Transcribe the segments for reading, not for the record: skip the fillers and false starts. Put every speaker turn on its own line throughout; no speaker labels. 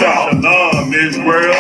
Shalom, Israel.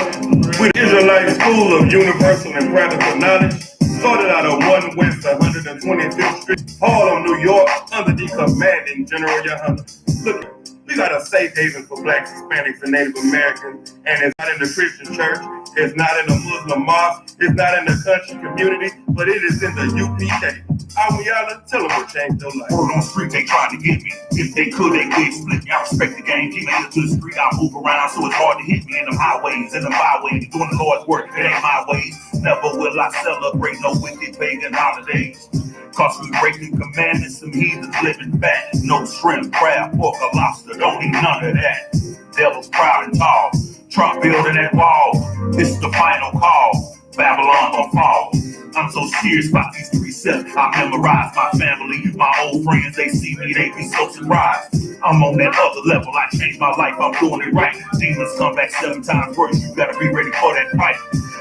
With Israelite School of Universal and Practical Knowledge, started out of 1 West 125th Street, Harlem, New York, under the commanding General YAHANNA. Look, we got a safe haven for blacks, Hispanics, and Native Americans, and it's not in the Christian church, it's not in the Muslim mosque, it's not in the country community, but it is in the UPK. YAHANNA, tell them what changed their life.
Word on the street, they tried to get me. If they could, they could split me. I respect the game. Keep me to the street. I move around, so it's hard to hit me in them highways, in them byways. Doing the Lord's work, it ain't my ways. Never will I celebrate no wicked pagan holidays. Cause we breaking commandments, some heathens living fat. No shrimp, crab, pork, or lobster, don't eat none of that. Devil's proud and tall, Trump building that wall. This is the final call, Babylon will fall. I'm so serious about these precepts. I memorize my family, my old friends, they see me, they be so surprised. I'm on that other level, I changed my life, I'm doing it right. Demons come back 7 times worse, you gotta be ready for that fight.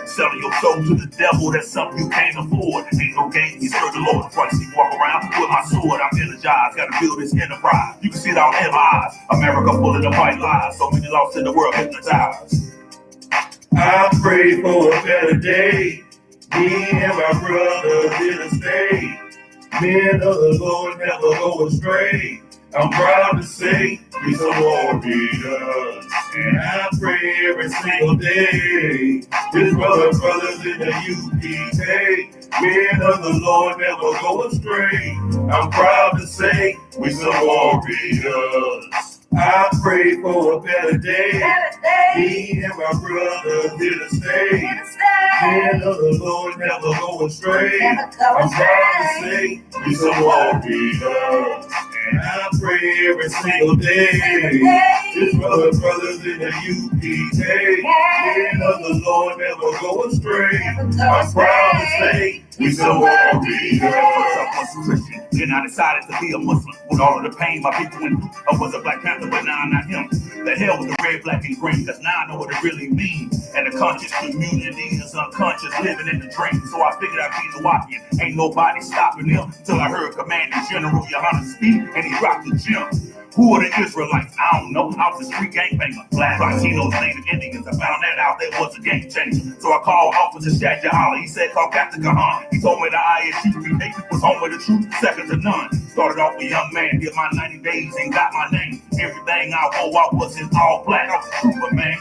Selling your soul to the devil, that's something you can't afford. Ain't no game, you serve the Lord. Before I see you walk around with my sword, I'm energized, gotta build this enterprise. You can see it all in my eyes. America full of the white lies, so many lost in the world hypnotized.
I pray for a better day. Me and my brothers in the state. Men of the Lord never go astray. I'm proud to say we some warriors. And I pray every single day. His brothers in the UPK. Men of the Lord never go astray. I'm proud to say we some warriors. I pray for a better day. Me and my brothers in the state. Men of the Lord never go astray. I'm proud to say we some warriors. And I pray every single day. His brothers in the UPK. Men of the Lord never go astray. I'm proud to say we some warriors.
Christian, then I decided to be a Muslim. With all of the pain my people went through, I was a Black Panther, but now I'm not him. The hell with the red, black, and green, cause now I know what it really means. And the conscious community is unconscious, living in the dream. So I figured I'd be the walking. Ain't nobody stopping him till I heard Commanding General YAHANNA speak, and he dropped the gem. Who are the Israelites? I don't know. I was a street gangbanger. Black, Latinos, Native Indians. I found that out. That was a game changer. So I called Officer Shajahala. He said, call Captain Kahan. He told me the I.S.U.P.K was home with the truth, second to none. Started off a young man, did my 90 days and got my name. Everything I wore, I was in all black. I was a trooper, man.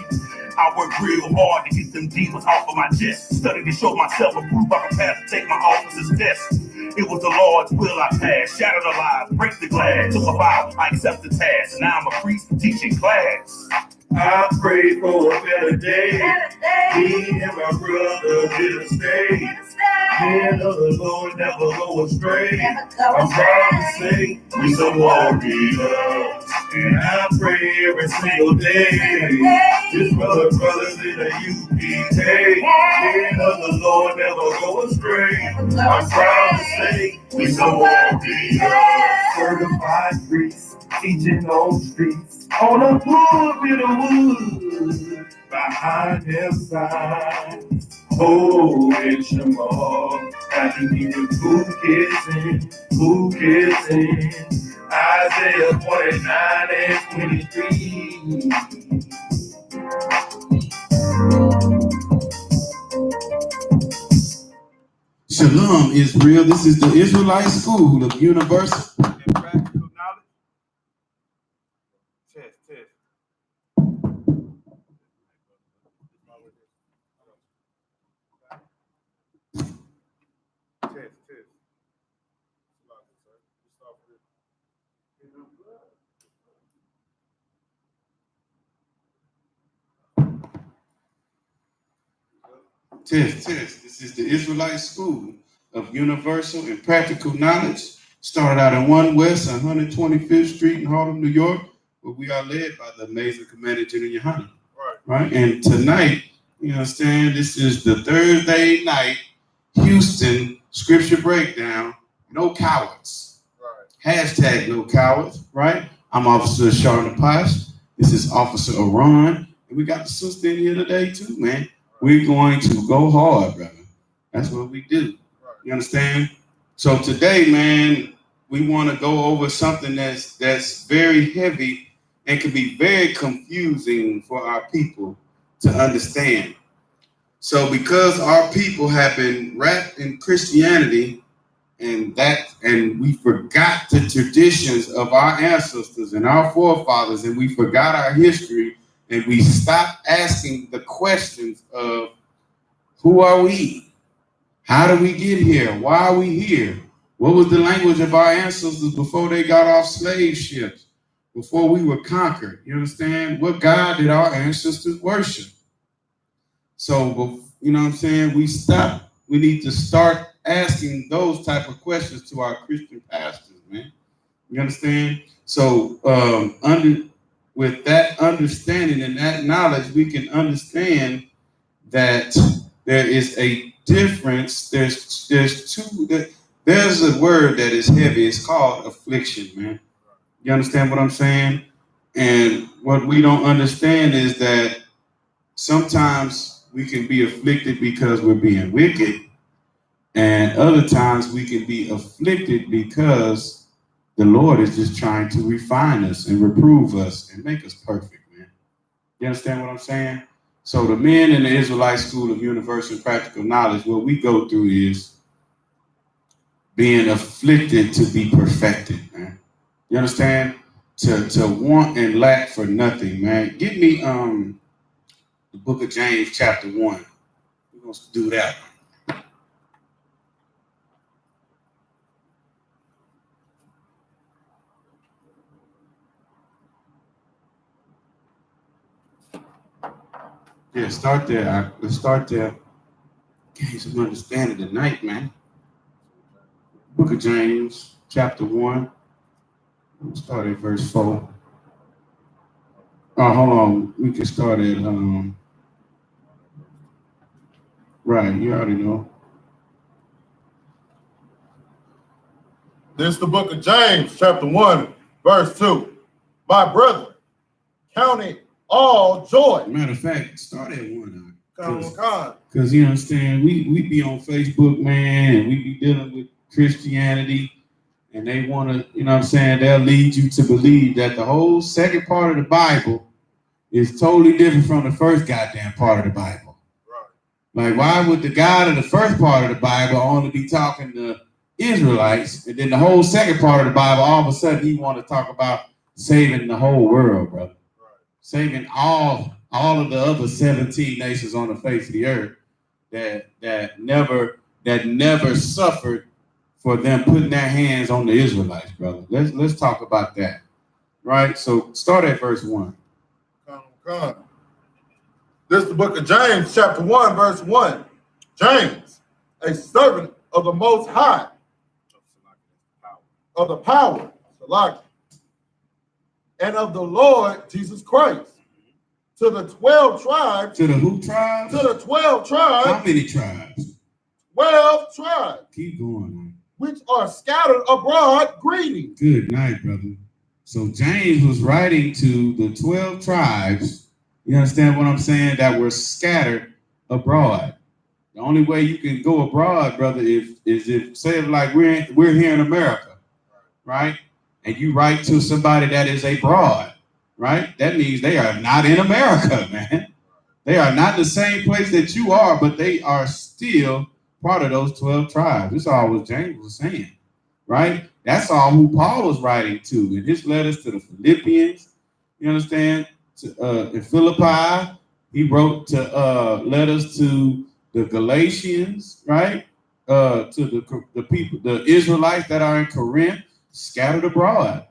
I worked real hard to get them demons off of my chest. Studied to show myself approved, I prepared to take my officer's test. It was the Lord's will I passed, shattered the lies, break the glass, took a vow, I accept the task. Now I'm a priest teaching class.
I pray for a better day. Me and my brothers in the state. Men of the Lord never go astray. I'm proud to say we some warriors. And I pray every single day. His brothers in the UPK. Men of the Lord never go astray. I'm proud to say we some warriors. Certified priests, teaching on streets. On a pulpit of wood, behind him side. Oh, and Shema, I can hear who kissing, Isaiah 49 and 23.
Shalom, Israel. This is the Israelite School of Universal and Practical Knowledge. Test. Test. This is the Israelite School of Universal and Practical Knowledge. Started out in 1 West 125th Street in Harlem, New York, where we are led by the amazing Commander General YAHANNA. Right? And tonight, you understand, this is the Thursday night Houston scripture breakdown. No cowards. Right. Hashtag no cowards, right? I'm Officer Sharon Posh. This is Officer Aron. And we got the sister in here today too, man. We're going to go hard, brother. That's what we do. You understand? So today, man, we want to go over something that's very heavy and can be very confusing for our people to understand. So because our people have been wrapped in Christianity and we forgot the traditions of our ancestors and our forefathers, and we forgot our history, and we stopped asking the questions of who are we? How do we get here? Why are we here? What was the language of our ancestors before they got off slave ships? Before we were conquered? You understand? What God did our ancestors worship? So, you know what I'm saying? We need to start asking those type of questions to our Christian pastors, man. You understand? So, with that understanding and that knowledge, we can understand that there is a difference. There's a word that is heavy. It's called affliction, man. You understand what I'm saying? And what we don't understand is that sometimes we can be afflicted because we're being wicked, and other times we can be afflicted because the Lord is just trying to refine us and reprove us and make us perfect, man. You understand what I'm saying? So the men in the Israelite School of Universal and Practical Knowledge, what we go through is being afflicted to be perfected, man. You understand? To want and lack for nothing, man. Give me the book of James, chapter 1. We're going to do that. Yeah, start there. Let's start there. Gain some understanding tonight, man. Book of James, chapter 1. We'll start at verse 4. Oh, hold on. We can start at right, you already know.
This is the book of James, chapter 1, verse 2. My brother, count it all joy.
Matter of fact, start at 1.
Because
you understand, we be on Facebook, man, and we be dealing with Christianity, and they want to, you know what I'm saying, they'll lead you to believe that the whole second part of the Bible is totally different from the first goddamn part of the Bible. Right. Like, why would the God of the first part of the Bible only be talking to Israelites, and then the whole second part of the Bible, all of a sudden he want to talk about saving the whole world, brother? Right. Saving all of the other 17 nations on the face of the earth that never suffered for them putting their hands on the Israelites, brother. Let's talk about that. Right? So start at verse 1.
This is the book of James, chapter 1, verse 1. James, a servant of the Most High, of the power, and of the Lord Jesus Christ, to the 12 tribes.
To the who tribes?
To the 12 tribes.
How many tribes?
12 tribes.
Keep going, man.
Which are scattered abroad, greeting.
Good night, brother. So James was writing to the 12 tribes, you understand what I'm saying, that were scattered abroad. The only way you can go abroad, brother, is if, say, like we're here in America, right? And you write to somebody that is abroad, right? That means they are not in America, man. They are not the same place that you are, but they are still part of those 12 tribes. That's all what James was saying, right? That's all who Paul was writing to in his letters to the Philippians. You understand? In Philippi, he wrote to letters to the Galatians, right? To the people, the Israelites that are in Corinth, scattered abroad.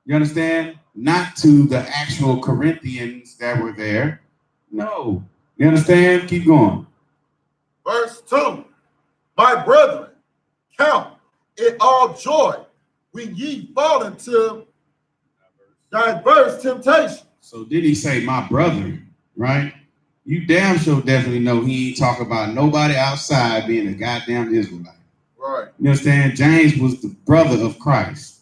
You understand? Not to the actual Corinthians that were there. No. You understand? Keep going.
Verse 2. My brethren, count it all joy when ye fall into diverse temptations.
So did he say my brethren, right? You damn sure definitely know he ain't talking about nobody outside being a goddamn Israelite.
Right.
You understand? James was the brother of Christ.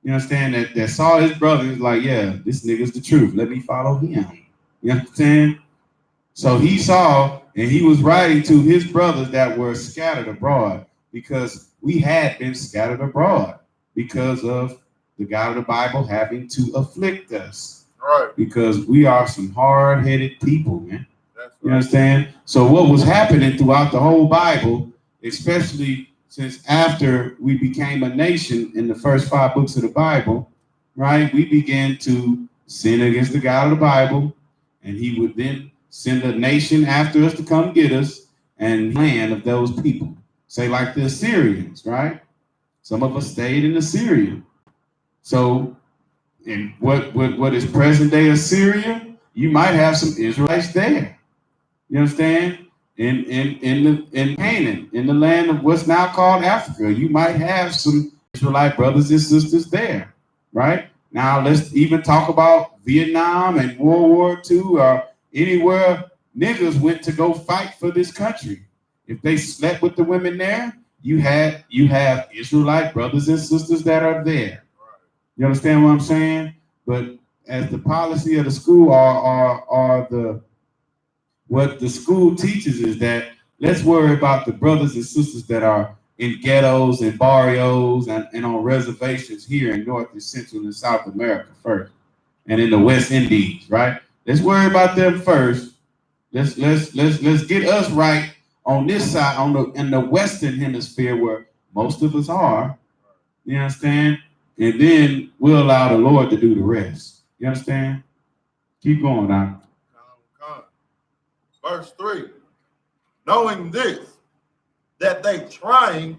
You understand? That saw his brother, was like, yeah, this nigga's the truth. Let me follow him. You understand? So he saw, and he was writing to his brothers that were scattered abroad, because we had been scattered abroad because of the God of the Bible having to afflict us. Right. Because we are some hard-headed people, man. That's right. You understand? So what was happening throughout the whole Bible, especially since after we became a nation in the first 5 books of the Bible, right? We began to sin against the God of the Bible, and he would then send a nation after us to come get us and land of those people. Say like the Assyrians, right? Some of us stayed in Assyria. So in what is present day Assyria, you might have some Israelites there. You understand? In Canaan, in the land of what's now called Africa, you might have some Israelite brothers and sisters there, right? Now let's even talk about Vietnam and World War II or anywhere niggas went to go fight for this country. If they slept with the women there, you have Israelite brothers and sisters that are there. You understand what I'm saying? But as the policy of the school what the school teaches is that let's worry about the brothers and sisters that are in ghettos and barrios and on reservations here in North and Central and South America first, and in the West Indies, right? Let's worry about them first. Let's get us right on this side, in the Western Hemisphere where most of us are. You understand? And then we'll allow the Lord to do the rest. You understand? Keep going now. Verse 3. Knowing this, that the trying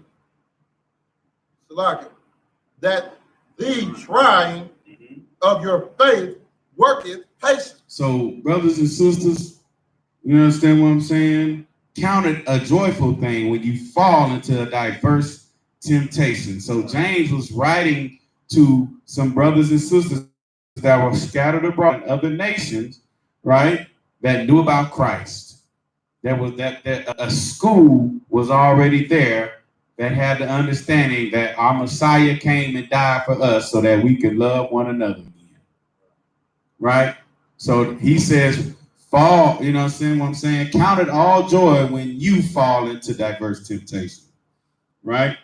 of your faith worketh patience. So, brothers and sisters, you understand what I'm saying? Count it a joyful thing when you fall into a diverse temptation. So James was writing to some brothers and sisters that were scattered abroad in other nations, right? That knew about Christ. That a school was already there that had the understanding that our Messiah came and died for us so that we could love one another again. Right? So he says, fall, you know what I'm saying? Count it all joy when you fall into diverse temptation. Right?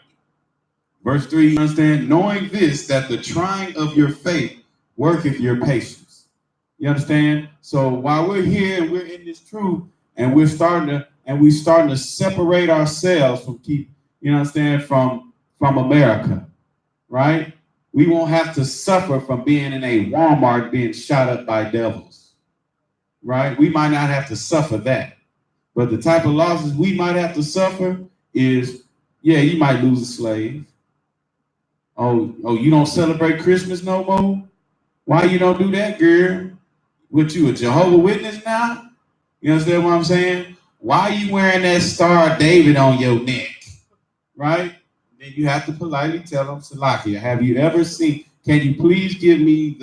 Verse 3, you understand? Knowing this, that the trying of your faith worketh your patience. You understand? So while we're here and we're in this truth, and we're starting to separate ourselves from America, right? We won't have to suffer from being in a Walmart being shot up by devils, right? We might not have to suffer that. But the type of losses we might have to suffer is, yeah, you might lose a slave. Oh, you don't celebrate Christmas no more? Why you don't do that, girl? What, you a Jehovah's Witness now? You understand what I'm saying? Why are you wearing that Star of David on your neck? Right? Then you have to politely tell them, Salakia, have you ever seen, can you please give me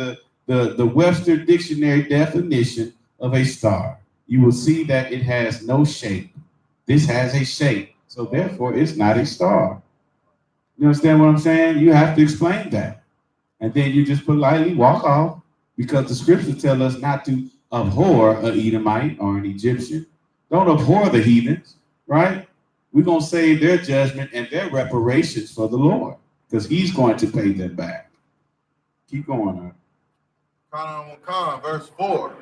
the Webster Dictionary definition of a star? You will see that it has no shape. This has a shape, so therefore it's not a star. You understand what I'm saying? You have to explain that. And then you just politely walk off, because the scriptures tell us not to abhor an Edomite or an Egyptian. Don't abhor the heathens, right? We're going to save their judgment and their reparations for the Lord, because he's going to pay them back. Keep going on. Verse 4.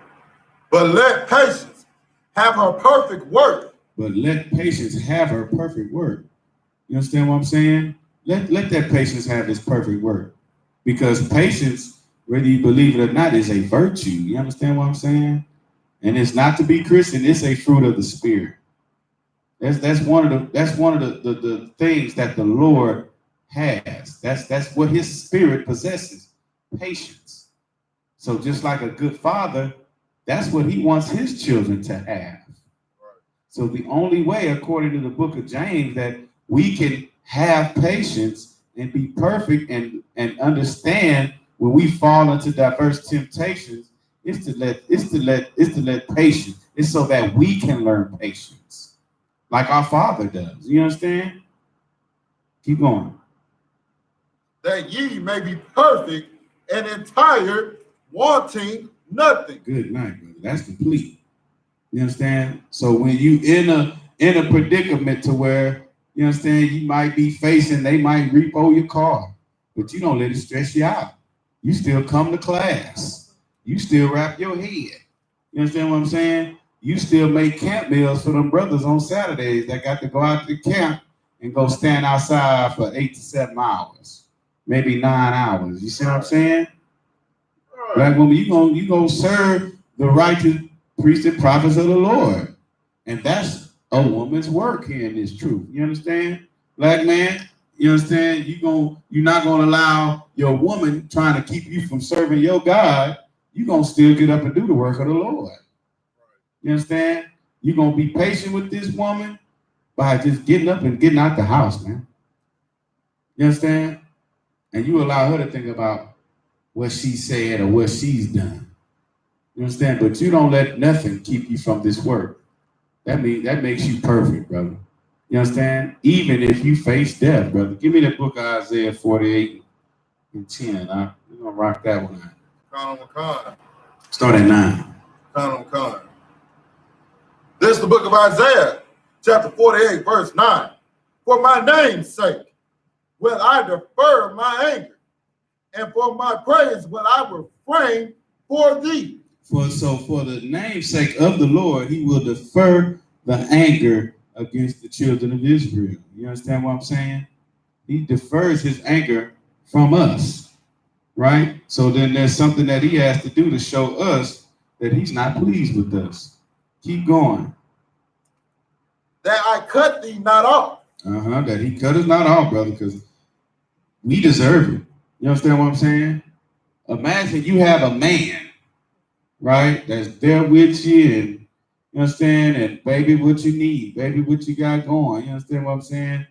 But let patience have her perfect work. But let patience have her perfect work. You understand what I'm saying? Let that patience have its perfect work. Because patience, whether you believe it or not, is a virtue. You understand what I'm saying? And it's not to be Christian, it's a fruit of the Spirit. That's one of the things that the Lord has. That's what his Spirit possesses. Patience. So just like a good father, that's what he wants his children to have. So the only way, according to the book of James, that we can have patience and be perfect and understand when we fall into diverse temptations, is to let patience. It's so that we can learn patience, like our Father does. You understand? Keep going. That ye may be perfect and entire, wanting nothing. Good night, brother. That's complete. You understand? So when you in a predicament to where, you understand, you might be facing, they might repo your car, but you don't let it stress you out. You still come to class. you still wrap your head. You understand what I'm saying? You still make camp meals for them brothers on Saturdays that got to go out to camp and go stand outside for 8 to 7 hours, maybe 9 hours. You see what I'm saying? Black woman, you gonna serve the righteous priests and prophets of the Lord. And that's a woman's work here in this truth. You understand? Black man, you understand? You're not gonna allow your woman trying to keep you from serving your God. You're gonna still get up and do the work of the Lord. You understand? You're gonna be patient with this woman by just getting up and getting out the house, man. You understand? And you allow her to think about what she said or what she's done. You understand? But you don't let nothing keep you from this work. That makes you perfect, brother. You understand? Even if you face death, brother. Give me the book of Isaiah 48 and 10. We're gonna rock that one out. Start at 9.
This is the book of Isaiah, chapter 48, verse 9. For my name's sake will I defer my anger, and for my praise will I refrain for thee.
For the name's sake of the Lord, he will defer the anger against the children of Israel. You understand what I'm saying? He defers his anger from us, right? So then there's something that he has to do to show us that he's not pleased with us. Keep going.
That I cut thee not off.
That he cut us not off, brother, because we deserve it. You understand what I'm saying? Imagine you have a man, right, that's there with you, and you understand, and baby, what you need, baby, what you got going. You understand what I'm saying?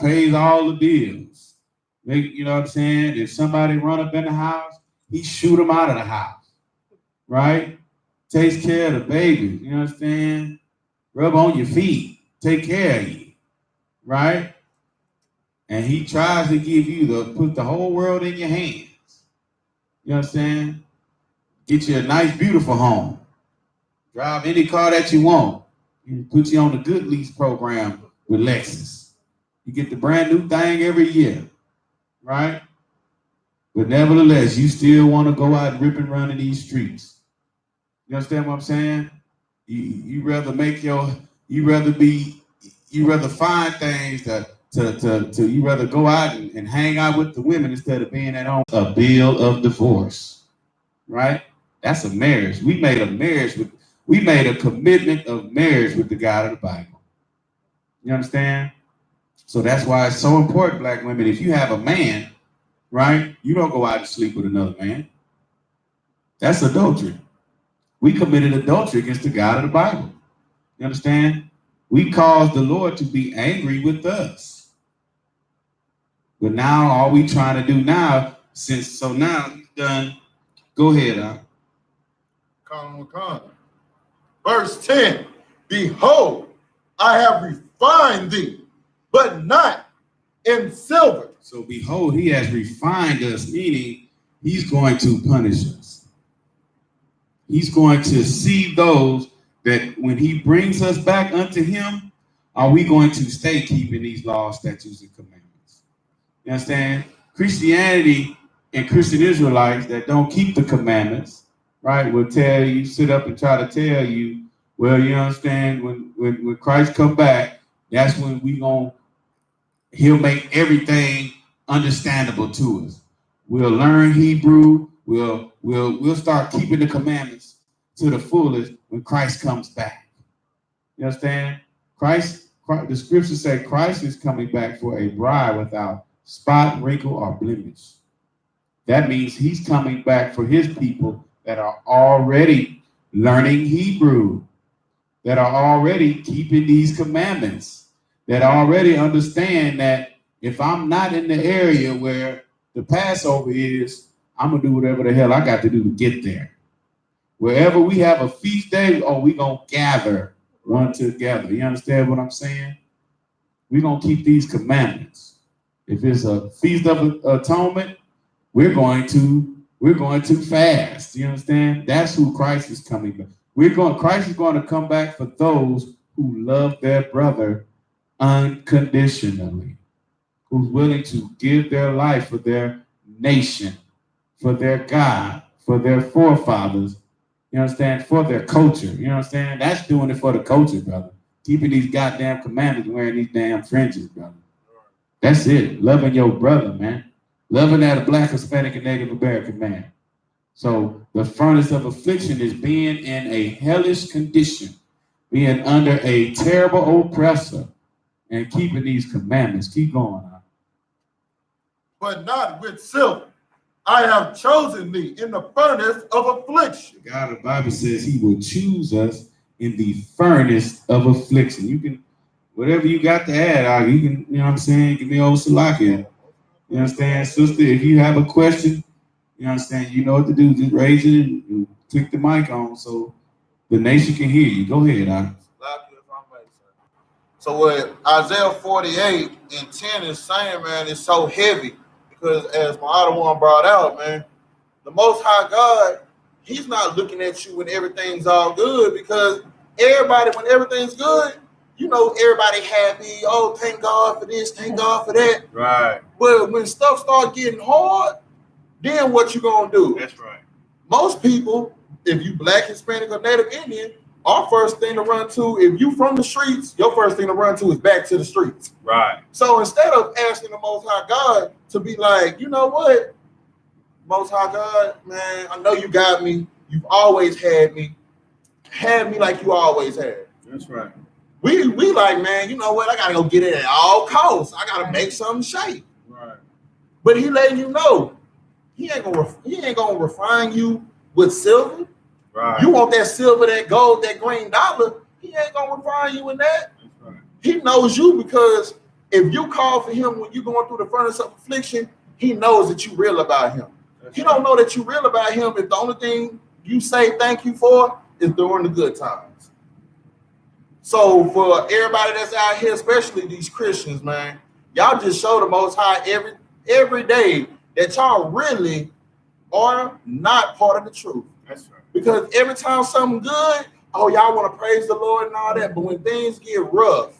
Pays all the bills. You know what I'm saying? If somebody run up in the house, he shoot them out of the house, right? Takes care of the baby. You understand? Rub on your feet. Take care of you, right? And he tries to give you put the whole world in your hands. You understand? Get you a nice, beautiful home. Drive any car that you want. Put you on the good lease program with Lexus. You get the brand new thing every year, right? But nevertheless, you still want to go out and rip and run in these streets. You understand what I'm saying? You rather find things you rather go out and hang out with the women instead of being at home. A bill of divorce, right? That's a marriage. We made a commitment of marriage with the God of the Bible. You understand? So that's why it's so important, black women. If you have a man, right, you don't go out and sleep with another man. That's adultery. We committed adultery against the God of the Bible. You understand? We caused the Lord to be angry with us. But now all we trying to do now, now he's done. Go ahead,
Verse 10. Behold, I have refined thee, but not in silver.
So behold, he has refined us, meaning he's going to punish us. He's going to see those that when he brings us back unto him, are we going to stay keeping these laws, statutes, and commandments? You understand? Christianity and Christian Israelites that don't keep the commandments, right, will tell you, sit up and try to tell you, well, you understand, when Christ come back, that's when he'll make everything understandable to us. We'll learn Hebrew. We'll start keeping the commandments to the fullest when Christ comes back. You understand? The scriptures say Christ is coming back for a bride without spot, wrinkle, or blemish. That means he's coming back for his people that are already learning Hebrew, that are already keeping these commandments, that already understand that if I'm not in the area where the Passover is, I'm going to do whatever the hell I got to do to get there. Wherever we have a feast day, we going to gather one together. You understand what I'm saying? We're going to keep these commandments. If it's a feast of atonement, we're going to fast. You understand? That's who Christ is coming back. Christ is going to come back for those who love their brother unconditionally, who's willing to give their life for their nation, for their God, for their forefathers, you understand, for their culture, you understand? That's doing it for the culture, brother. Keeping these goddamn commandments, wearing these damn fringes, brother. That's it. Loving your brother, man. Loving that a Black, Hispanic, and Native American man. So the furnace of affliction is being in a hellish condition, being under a terrible oppressor, and keeping these commandments. Keep going.
But not with silver. I have chosen thee in the furnace of affliction.
God, the Bible says he will choose us in the furnace of affliction. You can, whatever you got to add, you can, you know what I'm saying, give me old Salakia. You understand, sister? If you have a question, you understand, you know what to do. Just raise it and click the mic on so the nation can hear you. Go ahead,
So what Isaiah 48 and 10 is saying, man, is so heavy. Because as my other one brought out, man, the Most High God, he's not looking at you when everything's all good, because everybody, when everything's good, you know, everybody happy. Oh, thank God for this, thank God for that.
Right.
But when stuff starts getting hard, then what you gonna do?
That's right.
Most people, if you Black, Hispanic, or Native Indian, our first thing to run to, if you from the streets, your first thing to run to is back to the streets.
Right.
So instead of asking the Most High God to be like, you know what, Most High God, man, I know you got me. You've always had me. Have me like you always had.
That's right.
We like, man, you know what? I gotta go get it at all costs. I gotta make something shake.
Right.
But he letting you know, he ain't gonna refine you with silver.
Right.
You want that silver, that gold, that green dollar. He ain't gonna refine you in that.
That's right.
He knows you, because if you call for him when you're going through the furnace of affliction, he knows that you real about him. He don't know that you real about him if the only thing you say thank you for is during the good times. So for everybody that's out here, especially these Christians, man, y'all just show the Most High every day that y'all really are not part of the truth.
That's right.
Because every time something good, oh, y'all want to praise the Lord and all that, but when things get rough,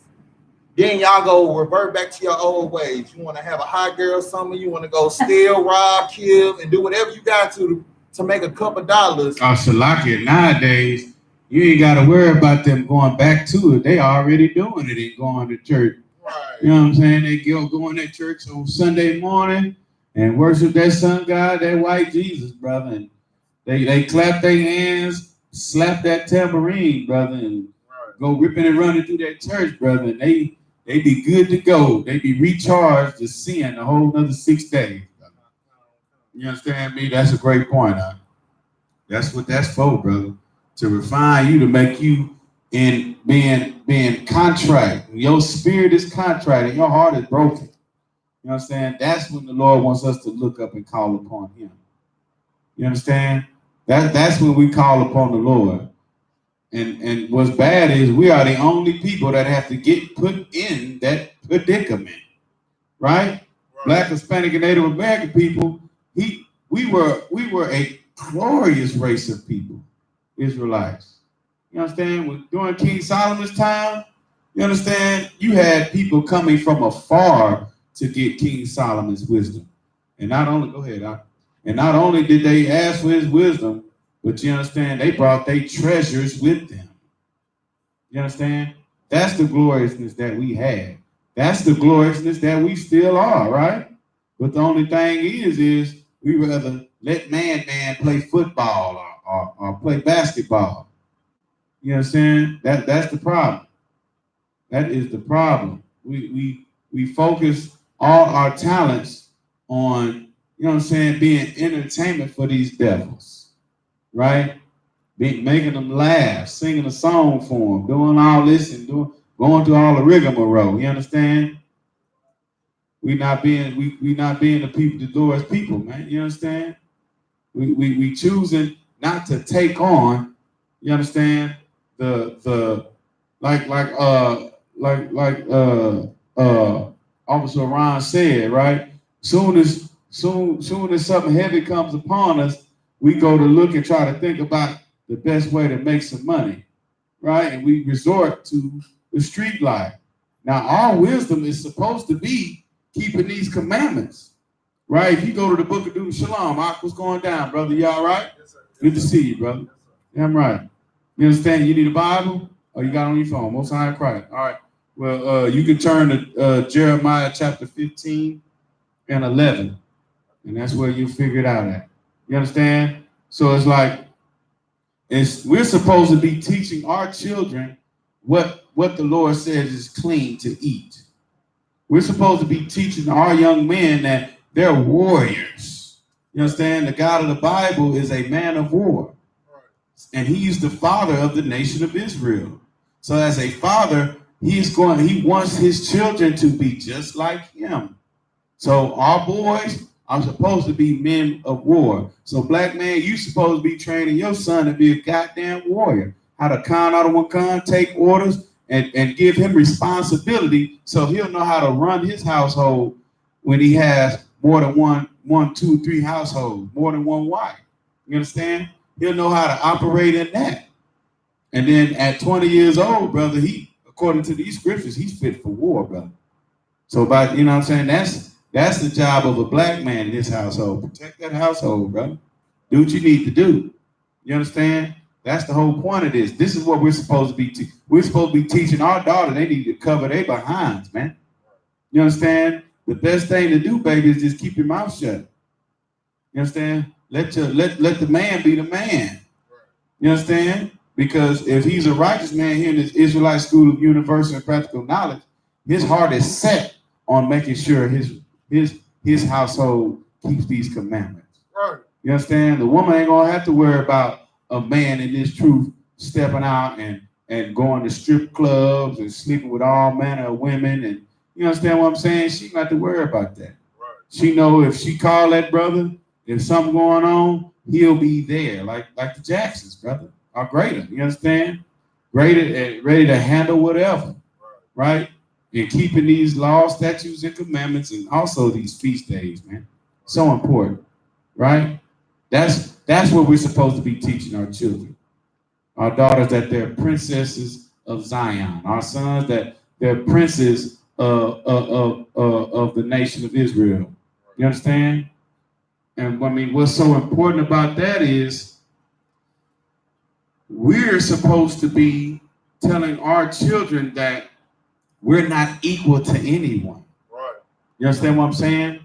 then y'all go revert back to your old ways. You want to have a hot girl summer, you want to go steal, rob, kill, and do whatever you got to make a couple dollars.
Salakia, nowadays, you ain't got to worry about them going back to it. They already doing it and going to church.
Right.
You know what I'm saying? They go in that church on Sunday morning and worship that sun god, that white Jesus, brother. And they clap their hands, slap that tambourine, brother, and go ripping and running through that church, brother. And they be good to go. They be recharged to sin a whole another 6 days. Brother. You understand me? That's a great point, huh? That's what that's for, brother. To refine you, to make you in being contrite. Your spirit is contrite and your heart is broken. You understand? That's when the Lord wants us to look up and call upon him. You understand? That's when we call upon the Lord. And what's bad is we are the only people that have to get put in that predicament. Right? Black, Hispanic, and Native American people, we were a glorious race of people, Israelites. You understand? During King Solomon's time, you understand, you had people coming from afar to get King Solomon's wisdom. And not only did they ask for his wisdom, but you understand, they brought their treasures with them. You understand? That's the gloriousness that we had. That's the gloriousness that we still are, right? But the only thing is we rather let man play football or play basketball. You understand? That's the problem. That is the problem. We focus all our talents on, you know what I'm saying, being entertainment for these devils, right? Making them laugh, singing a song for them, doing all this and going through all the rigmarole. You understand? We not being the people, the glorious people, man. You understand? We choosing not to take on. You understand? Like Officer Ron said, right? Soon as something heavy comes upon us, we go to look and try to think about the best way to make some money, right? And we resort to the street life. Now, our wisdom is supposed to be keeping these commandments, Right? If you go to the book of Doom, Shalom, what's going down, brother? You all right?
Yes, sir.
Good to see you, brother. Yeah, I'm right. You understand? You need a Bible? Or you got it on your phone? Most High Christ. All right. Well, you can turn to Jeremiah chapter 15 and 11. And that's where you figure it out at. You understand? So it's like, we're supposed to be teaching our children what the Lord says is clean to eat. We're supposed to be teaching our young men that they're warriors. You understand? The God of the Bible is a man of war. And he's the father of the nation of Israel. So as a father, he wants his children to be just like him. So our boys are supposed to be men of war. So black man, you supposed to be training your son to be a goddamn warrior. How to con out of one con, take orders, and give him responsibility so he'll know how to run his household when he has more than one, two, three households, more than one wife. You understand? He'll know how to operate in that. And then at 20 years old, brother, according to these scriptures, he's fit for war, brother. So you know what I'm saying? That's the job of a black man in this household. Protect that household, brother. Do what you need to do. You understand? That's the whole point of this. This is what we're supposed to be we're supposed to be teaching our daughter. They need to cover their behinds, man. You understand? The best thing to do, baby, is just keep your mouth shut. You understand? Let the man be the man. You understand? Because if he's a righteous man here in this Israelite School of Universal and Practical Knowledge, his heart is set on making sure his household keeps these commandments.
Right.
You understand? The woman ain't gonna have to worry about a man in this truth stepping out and going to strip clubs and sleeping with all manner of women. And you understand what I'm saying? She don't have to worry about that.
Right.
She know if she call that brother, if something going on, he'll be there, like the Jacksons, brother, or greater. You understand? Greater, ready to handle whatever, right? And keeping these laws, statutes, and commandments, and also these feast days, man. So important, right? That's what we're supposed to be teaching our children. Our daughters that they're princesses of Zion. Our sons that they're princes of the nation of Israel. You understand? And I mean, what's so important about that is we're supposed to be telling our children that we're not equal to anyone.
Right.
You understand what I'm saying?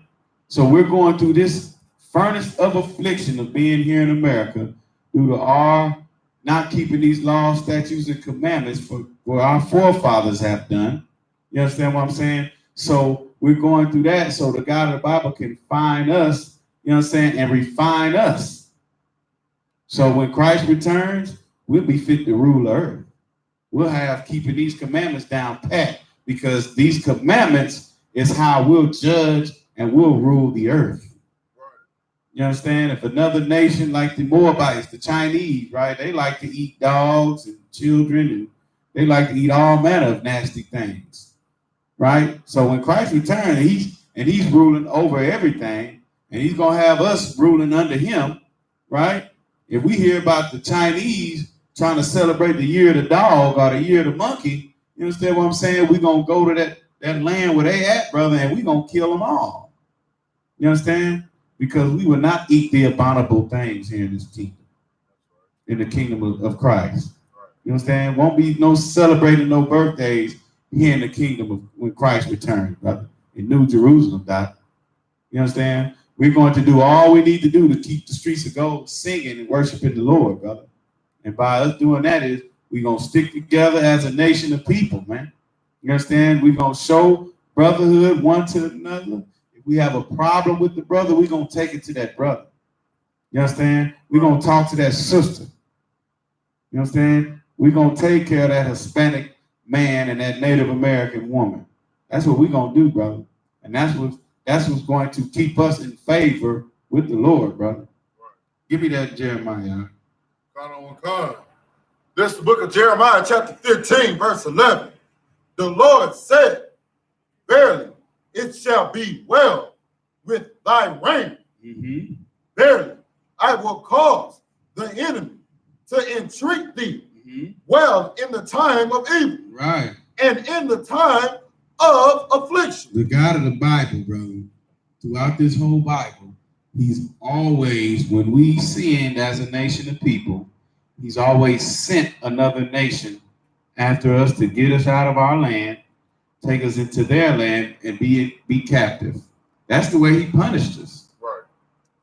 So we're going through this furnace of affliction of being here in America due to our not keeping these laws, statutes, and commandments for our forefathers have done. You understand what I'm saying? So we're going through that so the God of the Bible can find us, you know what I'm saying, and refine us. So when Christ returns, we'll be fit to rule the earth. We'll have keeping these commandments down pat, because these commandments is how we'll judge and we'll rule the earth. You understand? If another nation like the Moabites, the Chinese, right, they like to eat dogs and children, and they like to eat all manner of nasty things, right? So when Christ returns, he's ruling over everything, and he's going to have us ruling under him, right? If we hear about the Chinese trying to celebrate the year of the dog or the year of the monkey, you understand what I'm saying? We're going to go to that land where they at, brother, and we're going to kill them all. You understand? Because we will not eat the abominable things here in this kingdom, in the kingdom of Christ. You understand? Won't be no celebrating no birthdays here in the kingdom of when Christ returns, brother, in New Jerusalem, Doc. You understand? We're going to do all we need to do to keep the streets of gold singing and worshiping the Lord, brother. And by us doing that is we're going to stick together as a nation of people, man. You understand? We're going to show brotherhood one to another. If we have a problem with the brother, we're going to take it to that brother. You understand? We're going to talk to that sister. You understand? We're going to take care of that Hispanic man and that Native American woman. That's what we're going to do, brother. And that's what's going to keep us in favor with the Lord, brother. Give me that Jeremiah.
This is the book of Jeremiah, chapter 15, verse 11. The Lord said, verily, it shall be well with thy reign.
Mm-hmm.
Verily, I will cause the enemy to entreat thee well in the time of evil.
Right.
And in the time of affliction.
The God of the Bible, brother, throughout this whole Bible, he's always, when we sinned as a nation of people, he's always sent another nation after us to get us out of our land, take us into their land, and be captive. That's the way he punished us.
Right.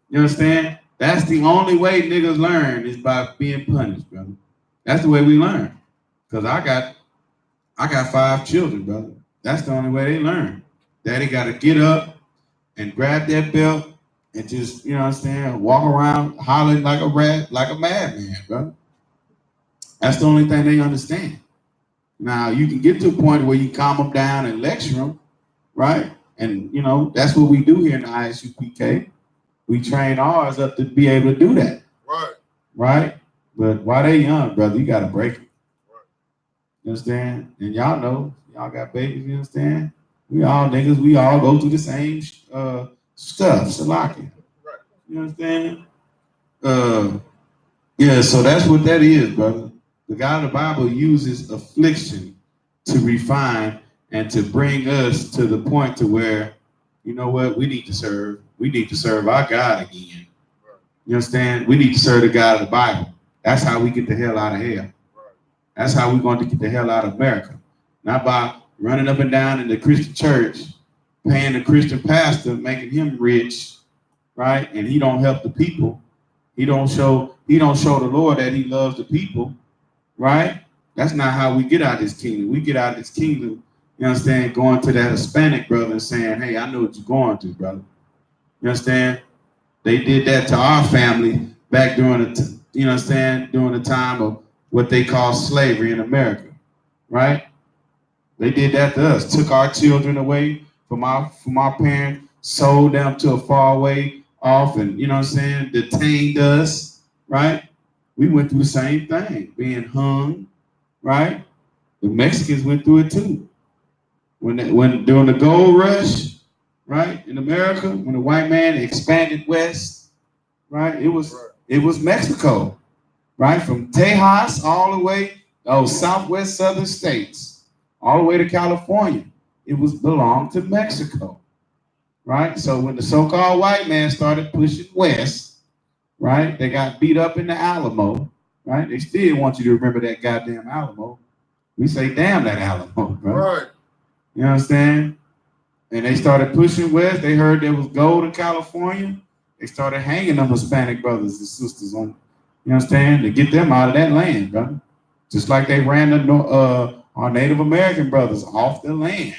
You understand? That's the only way niggas learn is by being punished, brother. That's the way we learn. Because I got 5 children, brother. That's the only way they learn. Daddy got to get up and grab that belt and just, you know what I'm saying, walk around hollering like a rat, like a madman, brother. That's the only thing they understand. Now, you can get to a point where you calm them down and lecture them, right? And, you know, that's what we do here in the I.S.U.P.K. We train ours up to be able to do that.
Right.
Right? But while they young, brother, you got to break them.
Right.
You understand? And y'all know, y'all got babies, you understand? We all niggas, we all go through the same stuff, Shalaki.
Right.
You understand? Yeah, so that's what that is, brother. The God of the Bible uses affliction to refine and to bring us to the point to where, you know what, we need to serve our God again.
Right.
You understand? We need to serve the God of the Bible. That's how we get the hell out of hell.
Right.
That's how we're going to get the hell out of America. Not by running up and down in the Christian church, paying the Christian pastor, making him rich, right? And he don't help the people. He don't show the Lord that he loves the people, right? That's not how we get out of this kingdom. We get out of this kingdom, you understand, going to that Hispanic brother and saying, hey, I know what you're going through, brother. You understand? They did that to our family back during the time of what they call slavery in America, right? They did that to us, took our children away from our parents, sold them to a far away off, and you know what I'm saying, detained us, right? We went through the same thing, being hung, right? The Mexicans went through it too. When during the gold rush, right, in America, when the white man expanded west, right, it was Mexico, right, from Tejas all the way, southwest southern states, all the way to California. It belonged to Mexico, right? So when the so-called white man started pushing west, right, they got beat up in the Alamo, right? They still want you to remember that goddamn Alamo. We say, damn that Alamo,
Right.
You understand? And they started pushing west. They heard there was gold in California. They started hanging them Hispanic brothers and sisters on, you understand, to get them out of that land, brother. Just like they ran our Native American brothers off the land.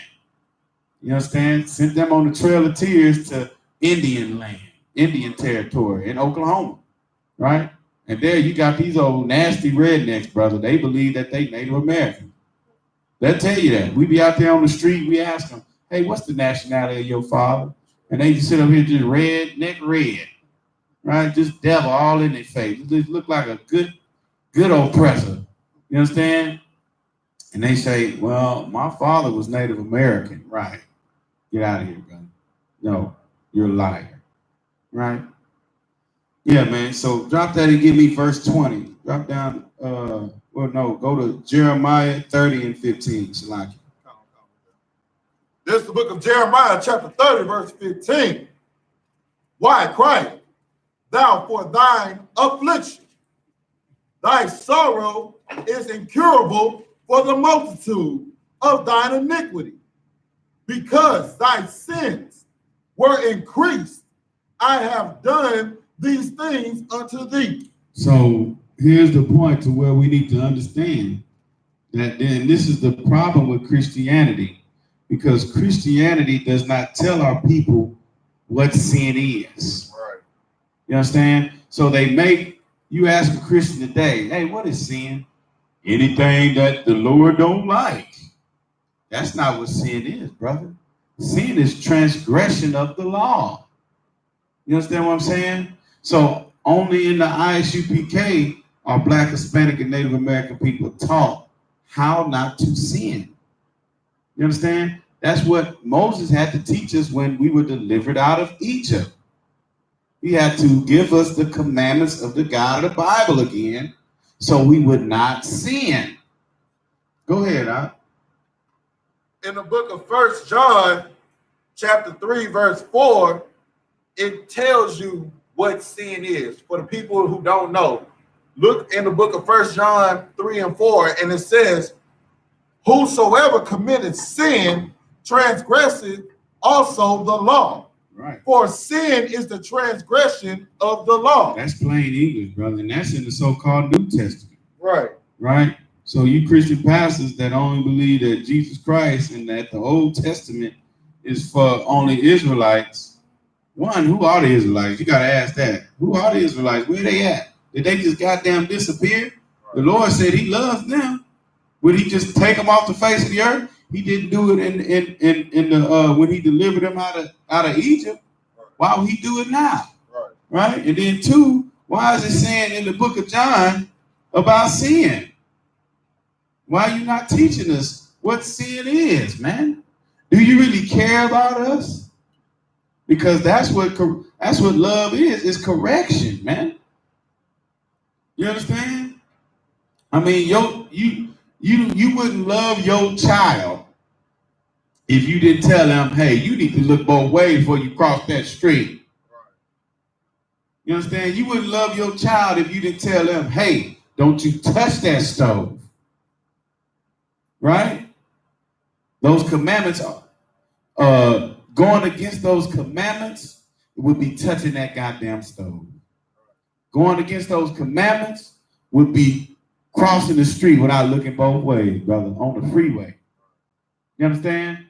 You understand? Sent them on the Trail of Tears to Indian land, Indian territory in Oklahoma, right? And there you got these old nasty rednecks, brother. They believe that they Native American. They'll tell you that. We be out there on the street, we ask them, hey, what's the nationality of your father? And they just sit up here just redneck red, right? Just devil all in their face. It just look like a good oppressor. You understand? And they say, well, my father was Native American. Right. Get out of here, brother. No, you're a liar. Right? Yeah, man. So drop that and give me verse 20. Drop down, go to Jeremiah 30 and 15, Shalaki.
This is the book of Jeremiah, chapter 30, verse 15. Why cry thou for thine affliction? Thy sorrow is incurable for the multitude of thine iniquity. Because thy sins were increased, I have done these things unto thee.
So here's the point to where we need to understand that then this is the problem with Christianity, because Christianity does not tell our people what sin is.
Right.
You understand? So you ask a Christian today, hey, what is sin? Anything that the Lord don't like. That's not what sin is, brother. Sin is transgression of the law. You understand what I'm saying? So only in the I.S.U.P.K are Black, Hispanic, and Native American people taught how not to sin. You understand? That's what Moses had to teach us when we were delivered out of Egypt. He had to give us the commandments of the God of the Bible again so we would not sin. Go ahead, Al.
In the book of 1 John, chapter 3, verse 4,
it tells you what sin is. For the people who don't know, look in the book of 1 John 3 and 4, and it says, whosoever committed sin transgresseth also the law.
Right.
For sin is the transgression of the law.
That's plain English, brother. And that's in the so-called New Testament.
Right.
Right? So you Christian pastors that only believe that Jesus Christ and that the Old Testament is for only Israelites. One, who are the Israelites? You got to ask that. Who are the Israelites? Where they at? Did they just goddamn disappear? Right. The Lord said he loves them. Would he just take them off the face of the earth? He didn't do it in the when he delivered them out of Egypt. Right. Why would he do it now? Right? And then two, why is it saying in the book of John about sin? Why are you not teaching us what sin is, man? Do you really care about us? Because that's what love is correction, man. You understand? I mean, you wouldn't love your child if you didn't tell them, hey, you need to look both ways before you cross that street. You understand? You wouldn't love your child if you didn't tell them, hey, don't you touch that stove. Right? Those commandments are going against those commandments would be touching that goddamn stove. Going against those commandments would be crossing the street without looking both ways, brother, on the freeway. You understand?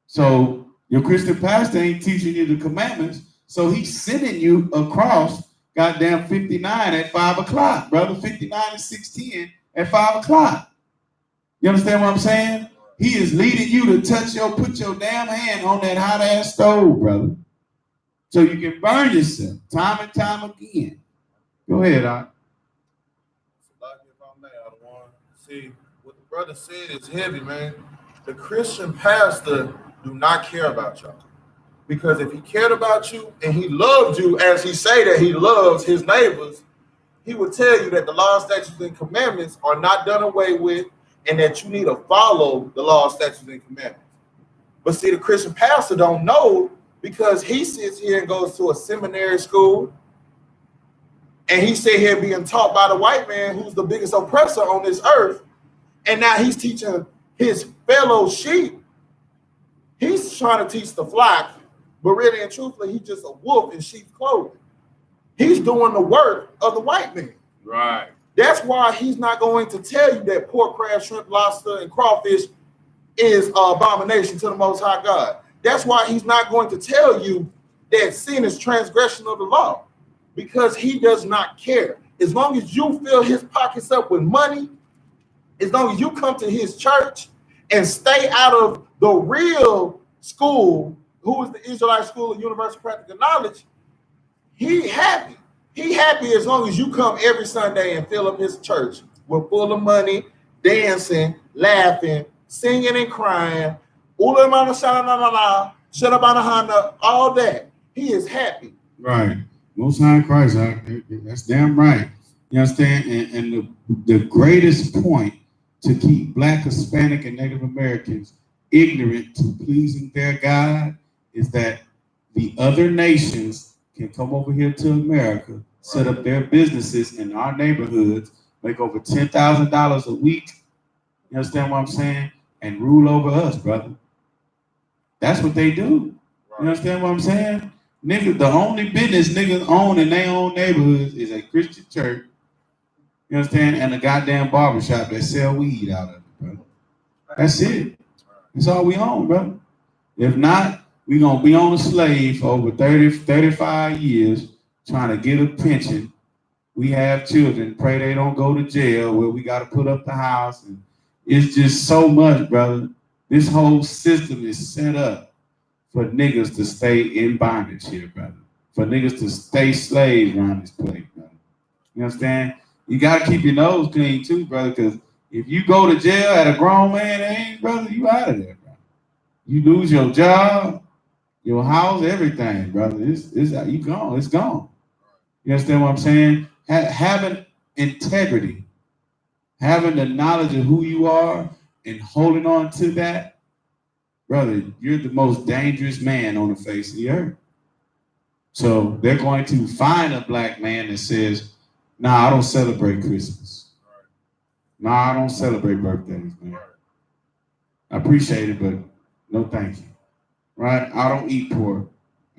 So your Christian pastor ain't teaching you the commandments, so he's sending you across goddamn 59 at 5 o'clock, brother. 59 and 610 at 5 o'clock. You understand what I'm saying? He is leading you to put your damn hand on that hot ass stove, brother. So you can burn yourself time and time again. Go ahead, Doc.
See, what the brother said is heavy, man. The Christian pastor do not care about y'all. Because if he cared about you and he loved you as he say that he loves his neighbors, he would tell you that the law, statutes, and commandments are not done away with and that you need to follow the law, statutes, and commandments. But see, the Christian pastor don't know because he sits here and goes to a seminary school and he sit here being taught by the white man who's the biggest oppressor on this earth. And now he's teaching his fellow sheep. He's trying to teach the flock, but really and truthfully, he's just a wolf in sheep's clothing. He's doing the work of the white man.
Right.
That's why he's not going to tell you that pork, crab, shrimp, lobster, and crawfish is an abomination to the Most High God. That's why he's not going to tell you that sin is transgression of the law, because he does not care. As long as you fill his pockets up with money, as long as you come to his church and stay out of the real school, who is the Israelite School of Universal Practical Knowledge, he happy. He happy as long as you come every Sunday and fill up his church with full of money, dancing, laughing, singing and crying, all that. He is happy.
Right. Most High Christ, that's damn right. You understand? And the greatest point to keep Black, Hispanic, and Native Americans ignorant to pleasing their God is that the other nations can come over here to America, set up their businesses in our neighborhoods, make over $10,000 a week. You understand what I'm saying? And rule over us, brother. That's what they do. You understand what I'm saying? Niggas, the only business niggas own in their own neighborhoods is a Christian church. You understand? And a goddamn barbershop that sell weed out of it, brother. That's it. That's all we own, brother. If not, we're going to be on a slave for over 30, 35 years trying to get a pension. We have children, pray they don't go to jail where we got to put up the house. And it's just so much, brother. This whole system is set up for niggas to stay in bondage here, brother. For niggas to stay slaves around this place, brother. You understand? You got to keep your nose clean too, brother, because if you go to jail at a grown man age, brother, you out of there, brother. You lose your job, your house, everything, brother. You gone. It's gone. You understand what I'm saying? Having integrity, having the knowledge of who you are and holding on to that, brother, you're the most dangerous man on the face of the earth. So they're going to find a black man that says, nah, I don't celebrate Christmas. Nah, I don't celebrate birthdays, man. I appreciate it, but no thank you. Right? I don't eat pork.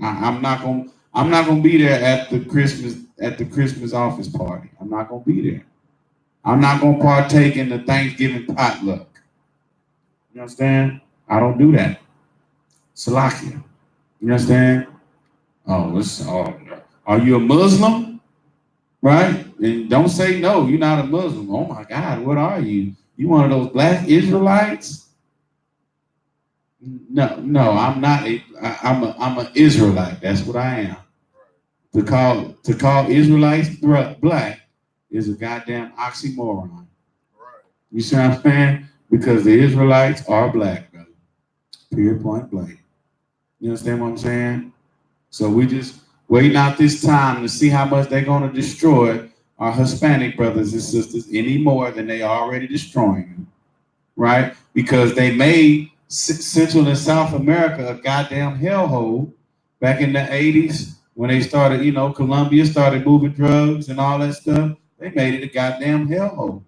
I'm not gonna be there at the Christmas office party. I'm not gonna be there. I'm not gonna partake in the Thanksgiving potluck. You understand? I don't do that. Salakia. You understand? Are you a Muslim? Right? And don't say no, you're not a Muslim. Oh my God, what are you? You one of those black Israelites? No, I'm not. I'm an Israelite. That's what I am. To call Israelites black is a goddamn oxymoron. You see what I'm saying? Because the Israelites are black, brother. Period, point blank. You understand what I'm saying? So we just waiting out this time to see how much they're going to destroy our Hispanic brothers and sisters any more than they are already destroying them, right? Because they made Central and South America a goddamn hellhole back in the 80s when they started, Colombia started moving drugs and all that stuff. They made it a goddamn hellhole,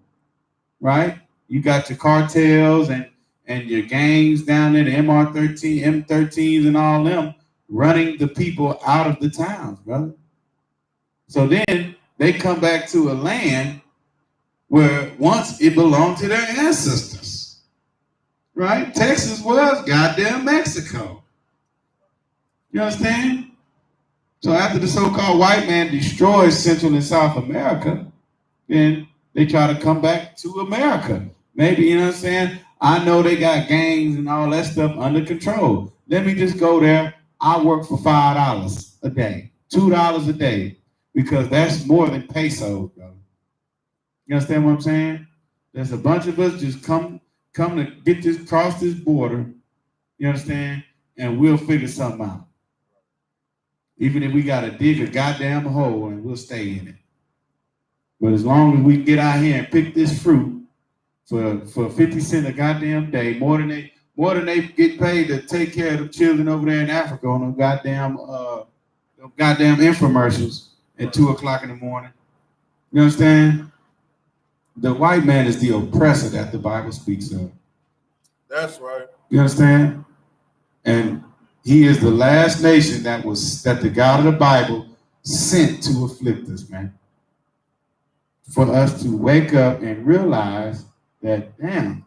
right? You got your cartels and your gangs down there, the M13s and all them, running the people out of the towns, brother. So then they come back to a land where once it belonged to their ancestors, right? Texas was goddamn Mexico. You understand? So after the so-called white man destroys Central and South America, then they try to come back to America. Maybe, you know what I'm saying? I know they got gangs and all that stuff under control. Let me just go there. I work for $5 a day, $2 a day, because that's more than pesos, bro. You understand what I'm saying? There's a bunch of us just come to get this, cross this border, you understand? And we'll figure something out. Even if we got to dig a goddamn hole and we'll stay in it. But as long as we can get out here and pick this fruit for 50 cents a goddamn day, more than they get paid to take care of the children over there in Africa on them goddamn infomercials at 2 o'clock in the morning. You understand? The white man is the oppressor that the Bible speaks of.
That's right.
You understand? And he is the last nation that the God of the Bible sent to afflict us, man. For us to wake up and realize that, damn,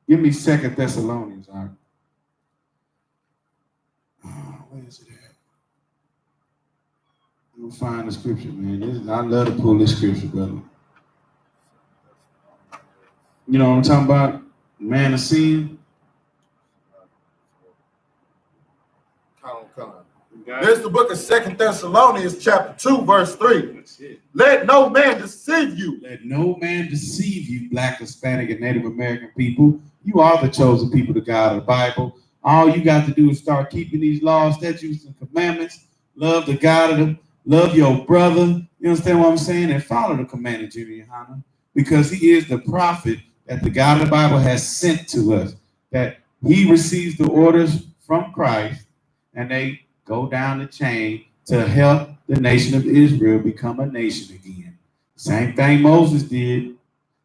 give me 2 Thessalonians, all right? Where is it at? I'm going to find the scripture, man. I love to pull this scripture, brother. You know what I'm talking about? Man of sin.
Come. There's the book of 2 Thessalonians chapter 2, verse 3. That's it. Let no man deceive you.
Let no man deceive you, Black, Hispanic, and Native American people. You are the chosen people of God of the Bible. All you got to do is start keeping these laws, statutes, and commandments. Love the God of them. Love your brother. You understand what I'm saying? And follow the commandment, YAHANNA, because he is the prophet that the God of the Bible has sent to us. That he receives the orders from Christ, and they go down the chain to help the nation of Israel become a nation again. Same thing Moses did.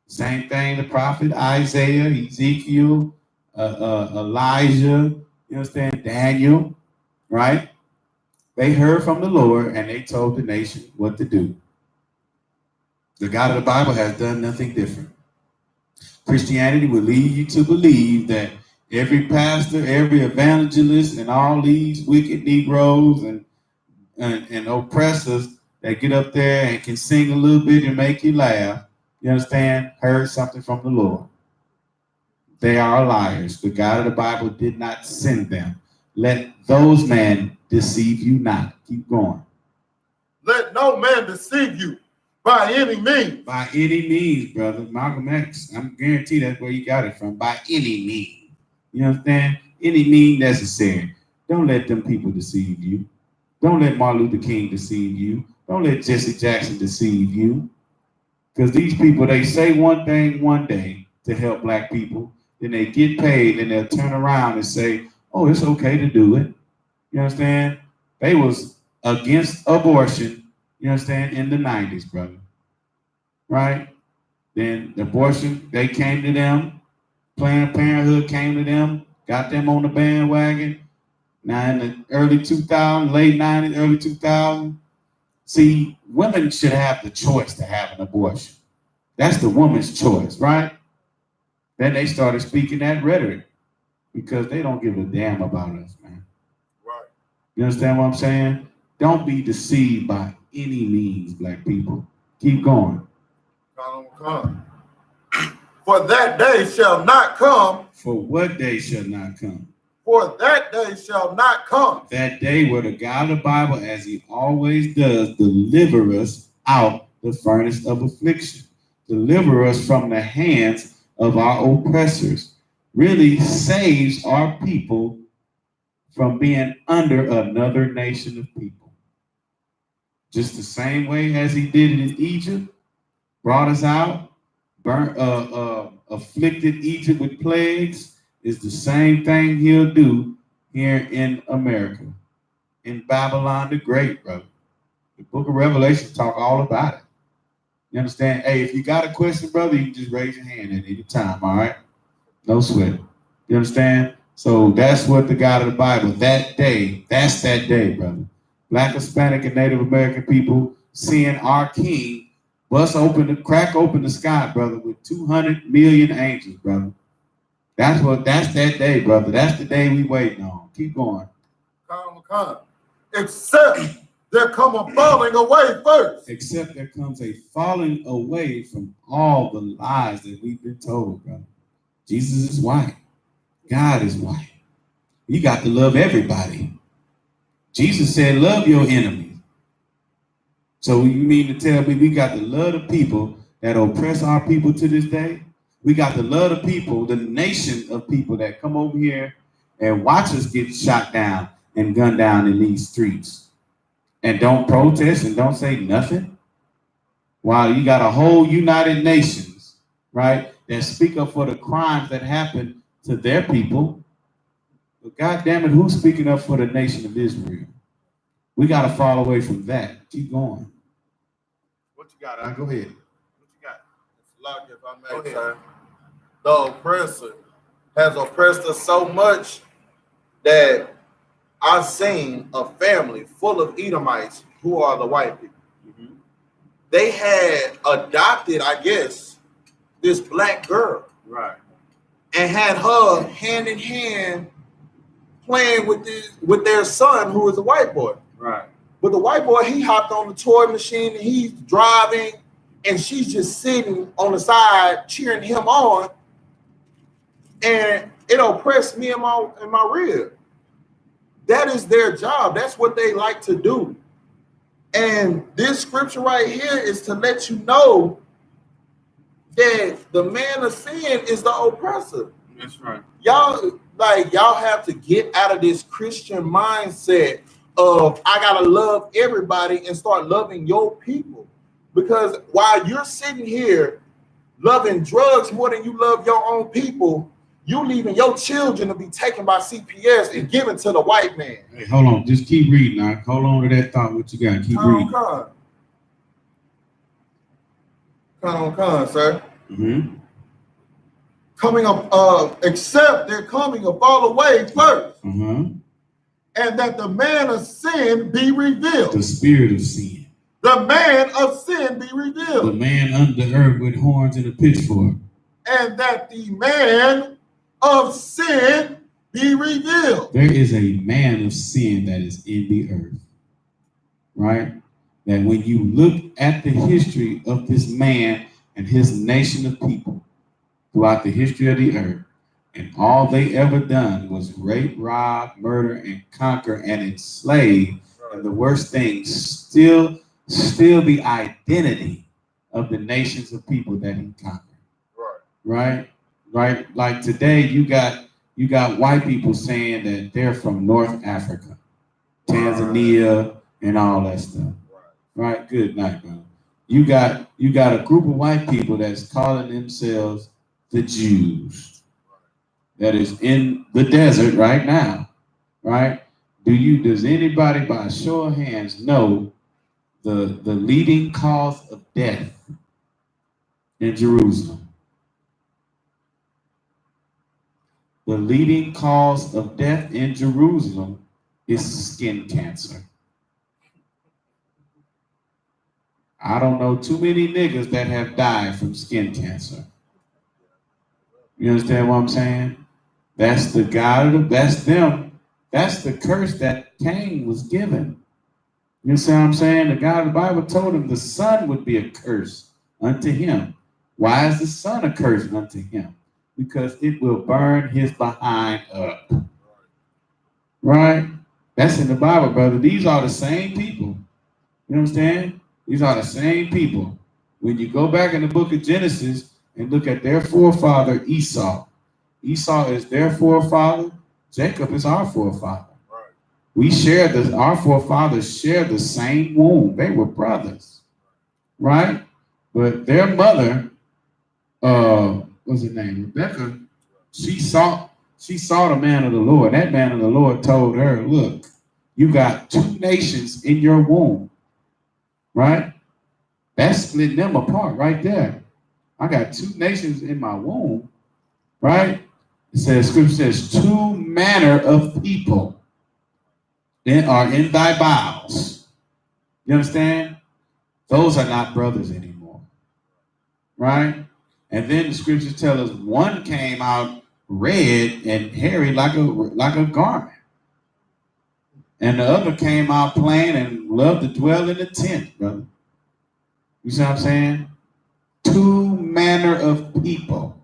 Same thing the prophet Isaiah, Ezekiel, Elijah, you understand, Daniel, right? They heard from the Lord and they told the nation what to do. The God of the Bible has done nothing different. Christianity will lead you to believe that every pastor, every evangelist, and all these wicked Negroes and oppressors that get up there and can sing a little bit and make you laugh, you understand, heard something from the Lord. They are liars. The God of the Bible did not send them. Let those men deceive you not. Keep going.
Let no man deceive you by any means.
By any means, brother. Malcolm X, I'm guaranteed that's where you got it from. By any means. You understand? Any means necessary. Don't let them people deceive you. Don't let Martin Luther King deceive you. Don't let Jesse Jackson deceive you. Because these people, they say one thing one day to help Black people, then they get paid and they'll turn around and say, oh, it's okay to do it. You understand? They was against abortion, you understand, in the 90s, brother. Right? Then the abortion, they came to them. Planned Parenthood came to them, got them on the bandwagon. Now in the early 2000s, late 90s, early 2000s, see, women should have the choice to have an abortion. That's the woman's choice, right? Then they started speaking that rhetoric because they don't give a damn about us, man.
Right.
You understand what I'm saying? Don't be deceived by any means, black people. Keep going.
Come. For that day shall not come.
For what day shall not come?
For that day shall not come.
That day where the God of the Bible, as he always does, deliver us out the furnace of affliction. Deliver us from the hands of our oppressors. Really saves our people from being under another nation of people. Just the same way as he did it in Egypt, brought us out, afflicted Egypt with plagues, is the same thing he'll do here in America, in Babylon the Great, brother. The book of Revelation talk all about it. You understand? Hey, if you got a question, brother, you can just raise your hand at any time, all right? No sweat. You understand? So that's what the God of the Bible, that day, that's that day, brother. Black, Hispanic, and Native American people seeing our King crack open the sky, brother, with 200 million angels, brother. That's that day, brother. That's the day we waiting on. Keep going.
Come. Except there come a falling away first.
Except there comes a falling away from all the lies that we've been told, brother. Jesus is white. God is white. You got to love everybody. Jesus said, love your enemies. So you mean to tell me we got to love the people that oppress our people to this day? We got to love the people, the nation of people that come over here and watch us get shot down and gunned down in these streets and don't protest and don't say nothing? While you got a whole United Nations, right, that speak up for the crimes that happen to their people. But God damn it, who's speaking up for the nation of Israel? We got to fall away from that. Keep going.
What you got?
Go ahead.
What you got? Lock, if I may, sir. The oppressor has oppressed us so much that I've seen a family full of Edomites who are the white people. Mm-hmm. They had adopted, I guess, this black girl.
Right.
And had her hand in hand playing with their son, who is a white boy.
Right.
But the white boy, he hopped on the toy machine and he's driving, and she's just sitting on the side cheering him on. And it oppressed me in my rib. That is their job. That's what they like to do. And this scripture right here is to let you know that the man of sin is the oppressor.
That's right.
Y'all have to get out of this Christian mindset of I gotta love everybody and start loving your people. Because while you're sitting here loving drugs more than you love your own people, you leaving your children to be taken by CPS and given to the white man.
Hey, hold on. Just keep reading. Now. Hold on to that thought. What you got? Keep reading.
Come, sir.
Mm-hmm.
Coming up, except they're coming up all the way first.
Mm-hmm.
And that the man of sin be revealed.
The spirit of sin.
The man of sin be revealed.
The man under the earth with horns and a pitchfork.
And that the man of sin be revealed.
There is a man of sin that is in the earth. Right? That when you look at the history of this man and his nation of people throughout the history of the earth, and all they ever done was rape, rob, murder, and conquer and enslave. Right. And the worst thing, still the identity of the nations of people that he conquered. Right? Like today, you got white people saying that they're from North Africa, Tanzania, and all that stuff. Right? Good night, brother. You got a group of white people that's calling themselves the Jews. That is in the desert right now, right? Does anybody by a show of hands know the leading cause of death in Jerusalem? The leading cause of death in Jerusalem is skin cancer. I don't know too many niggas that have died from skin cancer. You understand what I'm saying? That's the God, that's them. That's the curse that Cain was given. You understand what I'm saying? The God of the Bible told him the son would be a curse unto him. Why is the son a curse unto him? Because it will burn his behind up. Right? That's in the Bible, brother. These are the same people. You understand? These are the same people. When you go back in the book of Genesis and look at their forefather Esau, Esau is their forefather. Jacob is our forefather. We share our forefathers share the same womb. They were brothers, right? But their mother, what's her name? Rebecca, she saw the man of the Lord. That man of the Lord told her, look, you got two nations in your womb, right? That's splitting them apart right there. I got two nations in my womb, right? It says, scripture says, two manner of people are in thy bowels. You understand? Those are not brothers anymore, right? And then the scriptures tell us one came out red and hairy like a garment, and the other came out plain and loved to dwell in the tent, brother. You see what I'm saying? Two manner of people.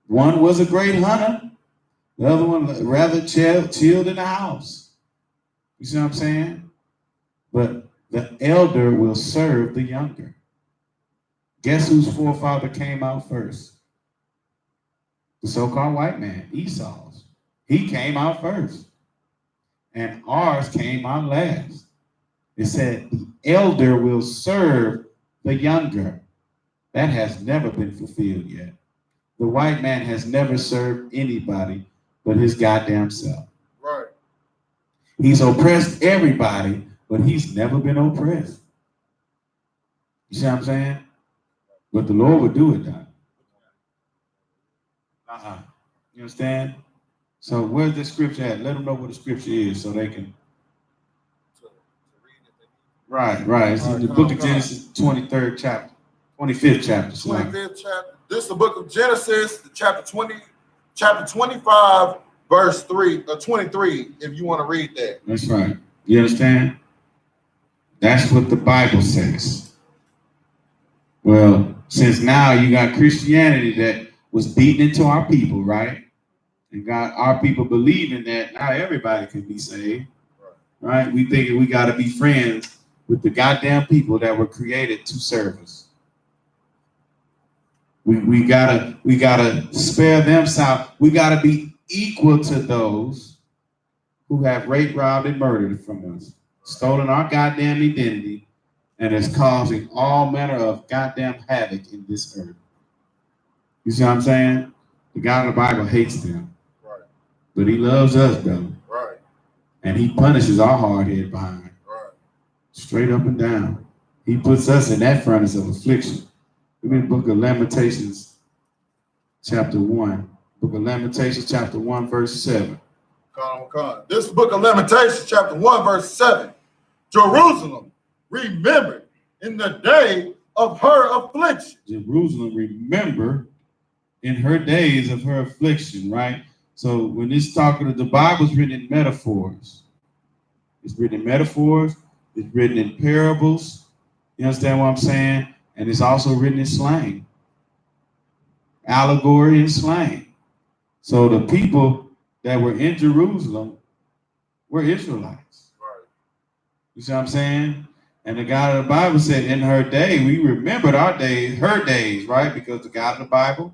One was a great hunter, the other one rather chilled in the house. You see what I'm saying? But the elder will serve the younger. Guess whose forefather came out first? The so-called white man, Esau's. He came out first. And ours came out last. It said the elder will serve the younger. That has never been fulfilled yet. The white man has never served anybody but his goddamn self.
Right.
He's oppressed everybody, but he's never been oppressed. You see what I'm saying? But the Lord would do it, though. You understand? So where's the scripture at? Let them know what the scripture is so they can. Right. It's in the book of Genesis, 23rd chapter, 25th chapter.
25th chapter. This is the book of Genesis, chapter 25, verse 23, if you want to read that.
That's right. You understand? That's what the Bible says. Well, since now you got Christianity that was beaten into our people, right? And got our people believing that now everybody can be saved, right? We thinking we got to be friends with the goddamn people that were created to serve us. We gotta spare them south. We gotta be equal to those who have raped, robbed, and murdered from us, stolen our goddamn identity, and is causing all manner of goddamn havoc in this earth. You see what I'm saying? The God of the Bible hates them.
Right.
But he loves us, brother.
Right.
And he punishes our hard head behind.
Right.
Straight up and down. He puts us in that furnace of affliction. Look at the book of Lamentations, chapter 1. Book of Lamentations, chapter 1, verse 7.
This book of Lamentations, chapter 1, verse 7. Jerusalem, remember in the day of her affliction.
Jerusalem, remember in her days of her affliction, right? So when it's talking, the Bible's written in metaphors. It's written in metaphors. It's written in parables. You understand what I'm saying? And it's also written in slang. Allegory and slang. So the people that were in Jerusalem were Israelites.
Right.
You see what I'm saying? And the God of the Bible said in her day, we remembered our days, her days, right? Because the God of the Bible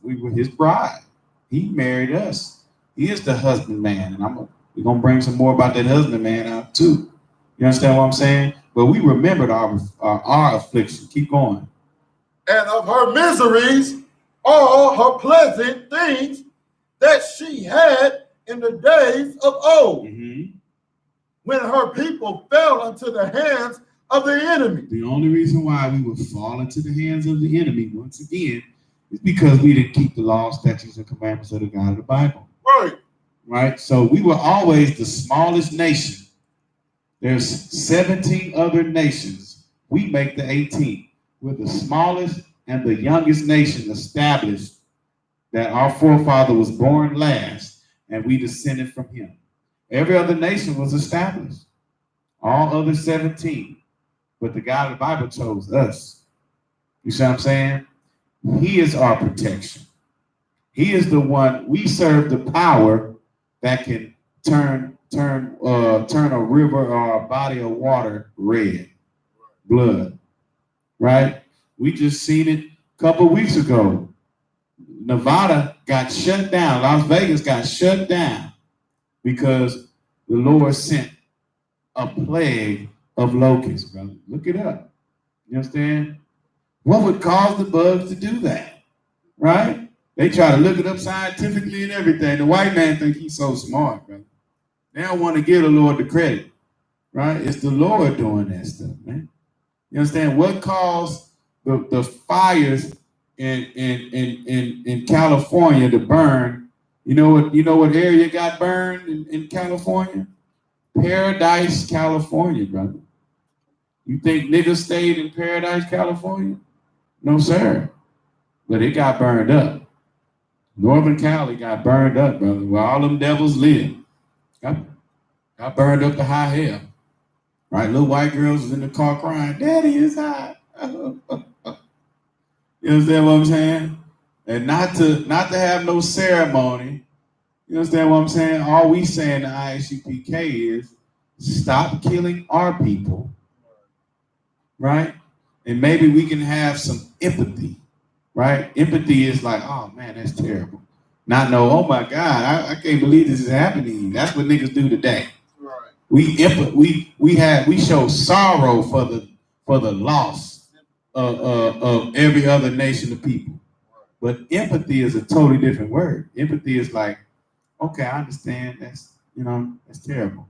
we were his bride. He married us. He is the husbandman. And we're going to bring some more about that husbandman out too. You understand what I'm saying? But we remembered our affliction. Keep going.
And of her miseries, all her pleasant things that she had in the days of old,
Mm-hmm.
when her people fell into the hands of the enemy.
The only reason why we would fall into the hands of the enemy, once again, is because we didn't keep the laws, statutes, and commandments of the God of the Bible.
Right.
Right? So we were always the smallest nation. There's 17 other nations. We make the 18th. We're the smallest and the youngest nation established, that our forefather was born last, and we descended from him. Every other nation was established. All other 17. But the God of the Bible chose us. You see what I'm saying? He is our protection. He is the one. We serve the power that can turn a river or a body of water red, blood. Right? We just seen it a couple weeks ago. Nevada got shut down. Las Vegas got shut down because the Lord sent a plague of locusts, brother. Look it up. You understand? What would cause the bugs to do that? Right? They try to look it up scientifically and everything. The white man think he's so smart, brother. They don't want to give the Lord the credit. Right? It's the Lord doing that stuff, man. You understand? What caused the fires in California to burn? You know what area got burned in California? Paradise, California, brother. You think niggas stayed in Paradise, California? No, sir. But it got burned up. Northern Cali got burned up, brother, where all them devils live. Got burned up to high hell. Right? Little white girls was in the car crying, Daddy is hot. You understand what I'm saying? And not to have no ceremony. You understand what I'm saying? All we say in the I.S.U.P.K is stop killing our people. Right? And maybe we can have some empathy. Right? Empathy is like, oh man, that's terrible. Not know, oh my God, I can't believe this is happening. That's what niggas do today.
Right.
We show sorrow for the loss of every other nation of people. But empathy is a totally different word. Empathy is like, okay, I understand. That's terrible.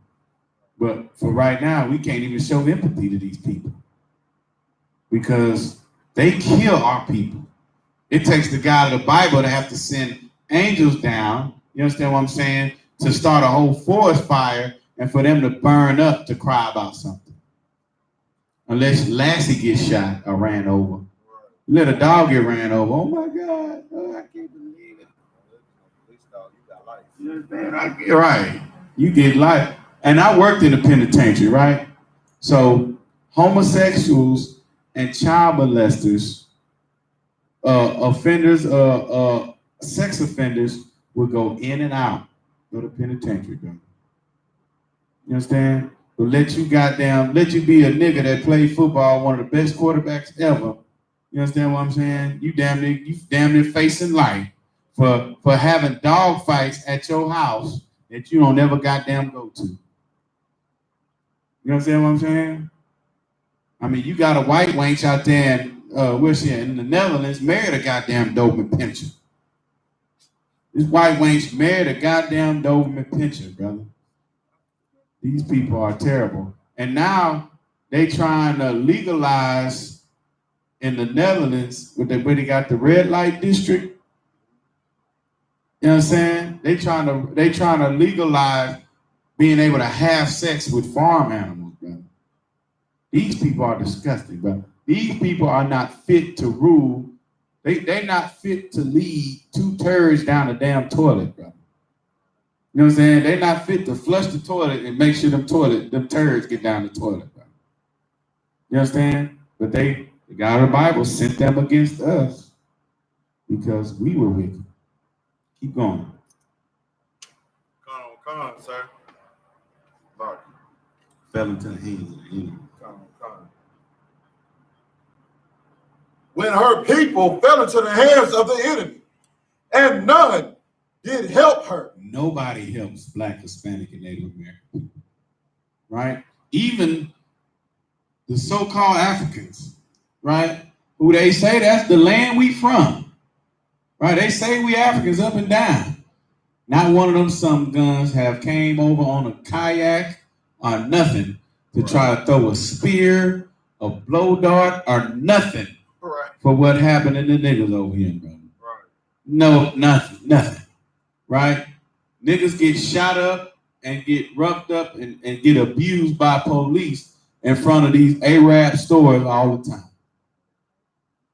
But for right now, we can't even show empathy to these people because they kill our people. It takes the God of the Bible to have to send angels down, you understand what I'm saying, to start a whole forest fire and for them to burn up to cry about something. Unless Lassie gets shot or ran over. Let a dog get ran over. Oh my God. Oh, I can't believe it. You understand? Right. You get life. And I worked in the penitentiary, right? So homosexuals and child molesters, offenders, sex offenders will go in and out of the penitentiary, bro. You understand? But let you be a nigga that played football, one of the best quarterbacks ever. You understand what I'm saying? You damn near facing life for having dog fights at your house that you don't ever goddamn go to. You understand what I'm saying? I mean, you got a white wench out there in the Netherlands, married a goddamn Doberman Pinscher. This white wench married a goddamn Doberman Pinscher, brother. These people are terrible. And now they trying to legalize in the Netherlands where they got the red light district. You know what I'm saying? They trying to legalize being able to have sex with farm animals, brother. These people are disgusting, brother. These people are not fit to rule. They're not fit to lead two turds down a damn toilet, brother. You know what I'm saying? They're not fit to flush the toilet and make sure them turds get down the toilet, brother. You understand? But the God of the Bible sent them against us because we were wicked. Keep going.
Come on, sir. Mark.
Fell into the hands of the enemy.
Come on. When her people fell into the hands of the enemy, and none did help her.
Nobody helps Black, Hispanic, and Native American people, right? Even the so-called Africans, right? Who they say that's the land we from, right? They say we Africans up and down. Not one of them some guns have came over on a kayak or nothing to try to throw a spear, a blow dart, or nothing for what happened to the niggas over here, brother. No, nothing. Right? Niggas get shot up and get roughed up and get abused by police in front of these Arab stores all the time.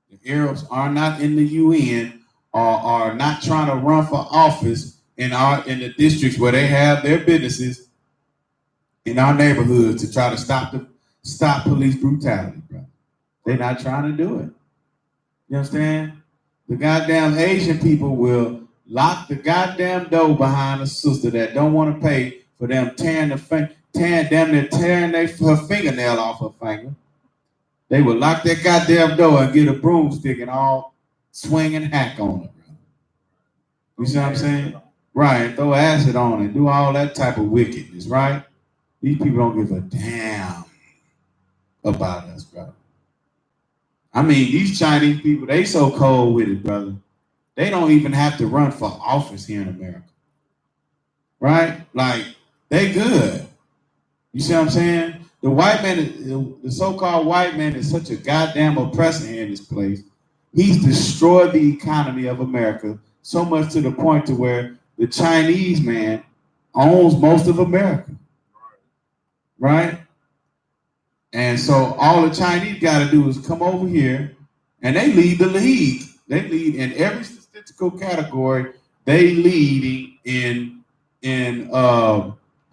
The Arabs are not in the UN or are not trying to run for office in the districts where they have their businesses in our neighborhoods to try to stop police brutality, bro. They're not trying to do it. You understand? The goddamn Asian people will lock the goddamn door behind a sister that don't want to pay for them tearing her fingernail off her finger. They will lock that goddamn door and get a broomstick and all swing and hack on it, bro. You see what I'm saying? Right, throw acid on it, do all that type of wickedness, right? These people don't give a damn about us, bro. I mean, these Chinese people, they so cold with it, brother. They don't even have to run for office here in America. Right? Like, they good. You see what I'm saying? The white man, the so-called white man is such a goddamn oppressor here in this place. He's destroyed the economy of America so much to the point to where the Chinese man owns most of America. Right? And so all the Chinese got to do is come over here and they lead the league. They lead in every statistical category. They lead in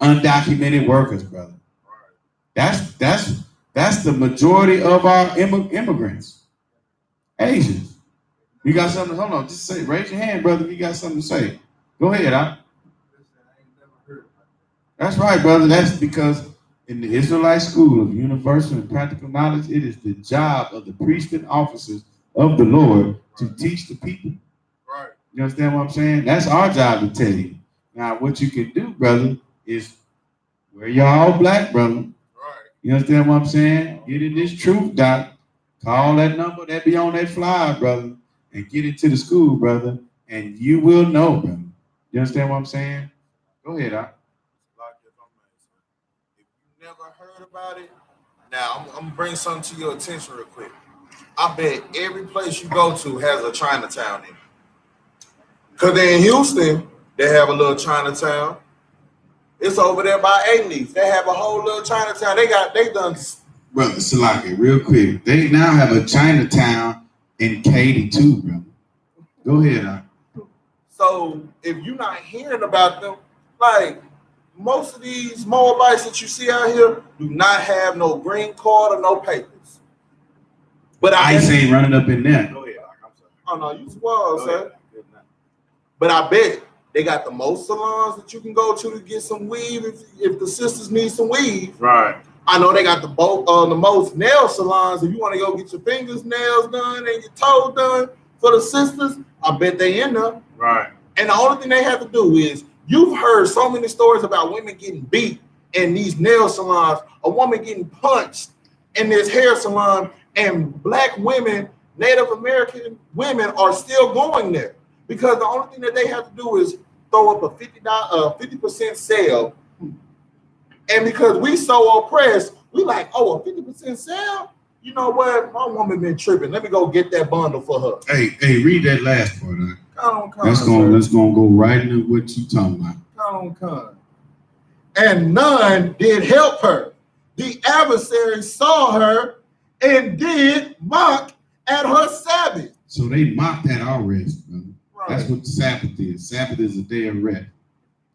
undocumented workers, brother. That's the majority of our immigrants, Asians. You got something? Hold on, just say, raise your hand, brother. If you got something to say, go ahead. That's right, brother. That's because in the Israelite School of Universal and Practical Knowledge, it is the job of the priests and officers of the Lord to teach the people. Right. You understand what I'm saying? That's our job to tell you. Now, what you can do, brother, is wear your all black, brother. Right. You understand what I'm saying? Get in this truth, doc. Call that number that be on that flyer, brother, and get into the school, brother, and you will know, brother. You understand what I'm saying? Go ahead, doc.
Never heard about it. Now I'm gonna bring something to your attention real quick. I bet every place you go to has a Chinatown in it. Cause they're in Houston, they have a little Chinatown. It's over there by A-Leaf. They have a whole little Chinatown. They done.
Brother Salaki, real quick. They now have a Chinatown in Katy too, brother. Go ahead, doc.
So if you're not hearing about them, like most of these Moabites that you see out here do not have no green card or no papers. But
ICE ain't running up in there.
Go ahead. Oh no, you spoiled, sir. But I bet they got the most salons that you can go to get some weave if the sisters need some weave. Right. I know they got the most nail salons. If you want to go get your fingers nails done and your toes done for the sisters, I bet they in there. Right. And the only thing they have to do is, you've heard so many stories about women getting beat in these nail salons, a woman getting punched in this hair salon, and black women, Native American women are still going there because the only thing that they have to do is throw up a 50% sale. And because we so oppressed, we like, oh, a 50% sale? You know what? My woman been tripping. Let me go get that bundle for her.
Hey, read that last part. Let's go right into what you talking about.
And none did help her. The adversary saw her and did mock at her Sabbath.
So they mocked at our rest, brother. Right. That's what the Sabbath is. Sabbath is a day of rest.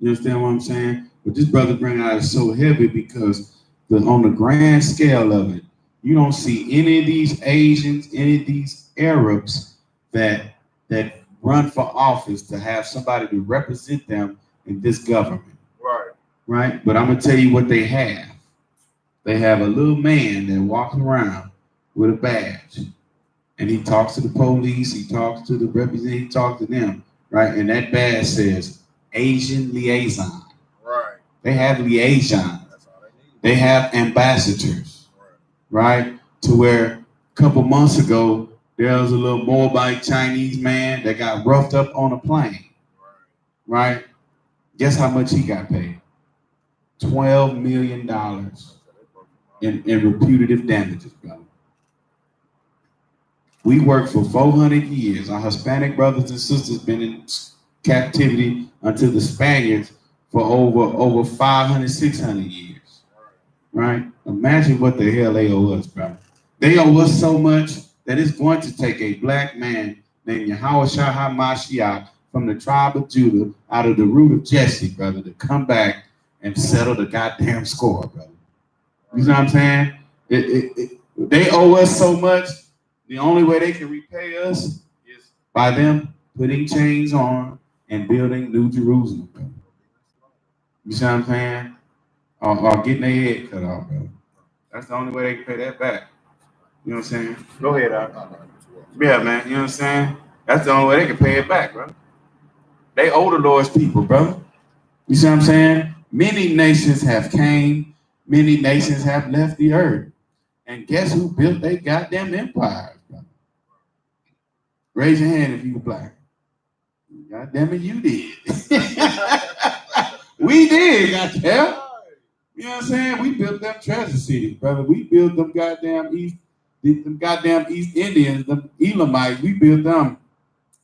You understand what I'm saying? But this brother bring out is so heavy because on the grand scale of it, you don't see any of these Asians, any of these Arabs that run for office to have somebody to represent them in this government. Right? But I'm going to tell you what they have. They have a little man that walks around with a badge. And he talks to the police, he talks to the representative, he talks to them, right? And that badge says Asian liaison. Right. They have liaisons. That's all they need. They have ambassadors. Right? To where a couple months ago, there was a little Moabite Chinese man that got roughed up on a plane. Right? Guess how much he got paid? $12 million in reputative damages, brother. We worked for 400 years. Our Hispanic brothers and sisters been in captivity unto the Spaniards for over 500, 600 years. Right? Imagine what the hell they owe us, brother. They owe us so much that it's going to take a black man named YAHANNA from the tribe of Judah, out of the root of Jesse, brother, to come back and settle the goddamn score, brother. You know what I'm saying? They owe us so much. The only way they can repay us is by them putting chains on and building New Jerusalem, brother. You see what I'm saying? Or getting their head cut off, brother. That's the only way they can pay that back. You know what I'm saying? Go ahead, Al. Yeah, man. You know what I'm saying? That's the only way they can pay it back, brother. They owe the Lord's people, brother. You see what I'm saying? Many nations have came. Many nations have left the earth. And guess who built their goddamn empires, brother? Raise your hand if you were black. God damn it, you did. We did, goddamn. You know what I'm saying? We built them treasure cities, brother. We built them goddamn East Indians, them Elamites. We built them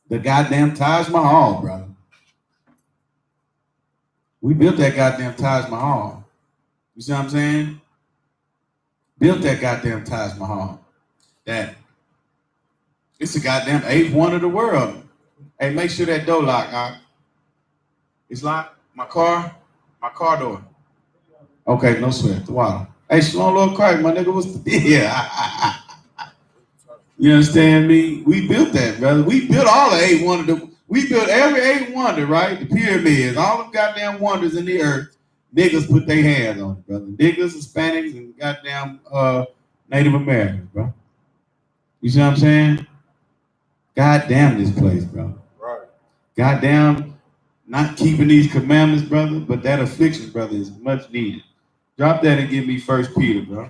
the goddamn Taj Mahal, brother. We built that goddamn Taj Mahal. You see what I'm saying? Built that goddamn Taj Mahal. That it's the goddamn 8th wonder of the world. Hey, make sure that door locked, huh? It's locked? My car door. Okay, no sweat. The water. Hey, Shalom, Lord Christ, my nigga was yeah. You understand me? We built that, brother. We built all the 8 wonders. We built every 8 wonder, right? The pyramids, all them goddamn wonders in the earth. Niggas put their hands on it, brother. Niggas, Hispanics, and goddamn Native Americans, bro. You see what I'm saying? Goddamn this place, bro.
Right.
Goddamn not keeping these commandments, brother, but that affliction, brother, is much needed. Drop that and give me 1 Peter, bro.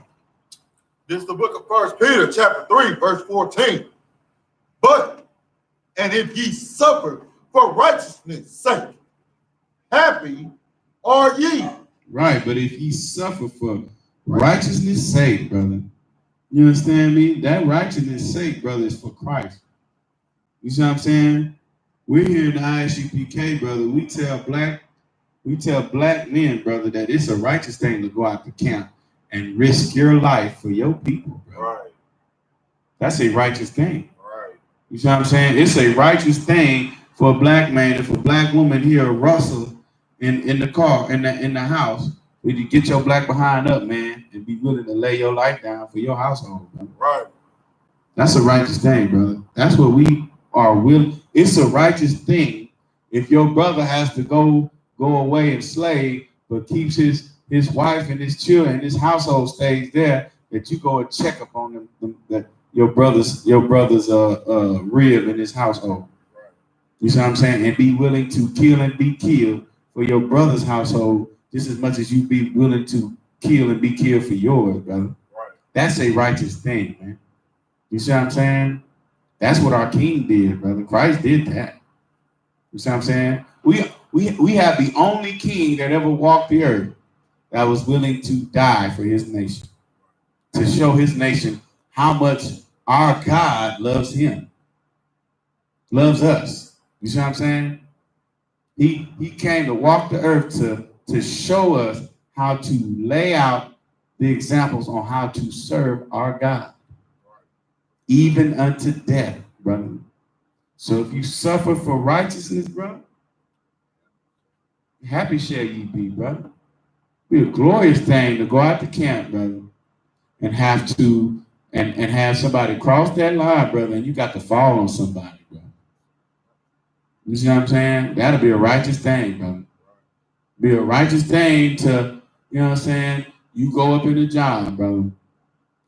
This is the book of 1 Peter, chapter 3, verse 14. But, and if ye suffer for righteousness' sake, happy are ye.
Right, but if ye suffer for righteousness' sake, brother, you understand me? That righteousness' sake, brother, is for Christ. You see what I'm saying? We're here in the I.S.U.P.K, brother. We tell black men, brother, that it's a righteous thing to go out to camp and risk your life for your people, brother.
Right.
That's a righteous thing.
Right.
You see what I'm saying? It's a righteous thing for a black man and for a black woman here to rustle in the car, in the house, where you get your black behind up, man, and be willing to lay your life down for your household, brother.
Right.
That's a righteous thing, brother. That's what we are willing. It's a righteous thing if your brother has to go away and slave, but keeps his wife and his children and his household stays there, that you go and check up on them that your brother's rib in his household.
Right.
You see what I'm saying? And be willing to kill and be killed for your brother's household just as much as you be willing to kill and be killed for yours, brother.
Right.
That's a righteous thing, man. You see what I'm saying? That's what our King did, brother. Christ did that. You see what I'm saying? We have the only king that ever walked the earth that was willing to die for his nation, to show his nation how much our God loves him, loves us. You see what I'm saying? He came to walk the earth to show us how to lay out the examples on how to serve our God, even unto death, brother. So if you suffer for righteousness, brother, happy shall ye be, brother. Be a glorious thing to go out to camp, brother, and have to and have somebody cross that line, brother, and you got to fall on somebody, brother. You see what I'm saying? That'll be a righteous thing, brother. Be a righteous thing to, you know what I'm saying? You go up in a job, brother.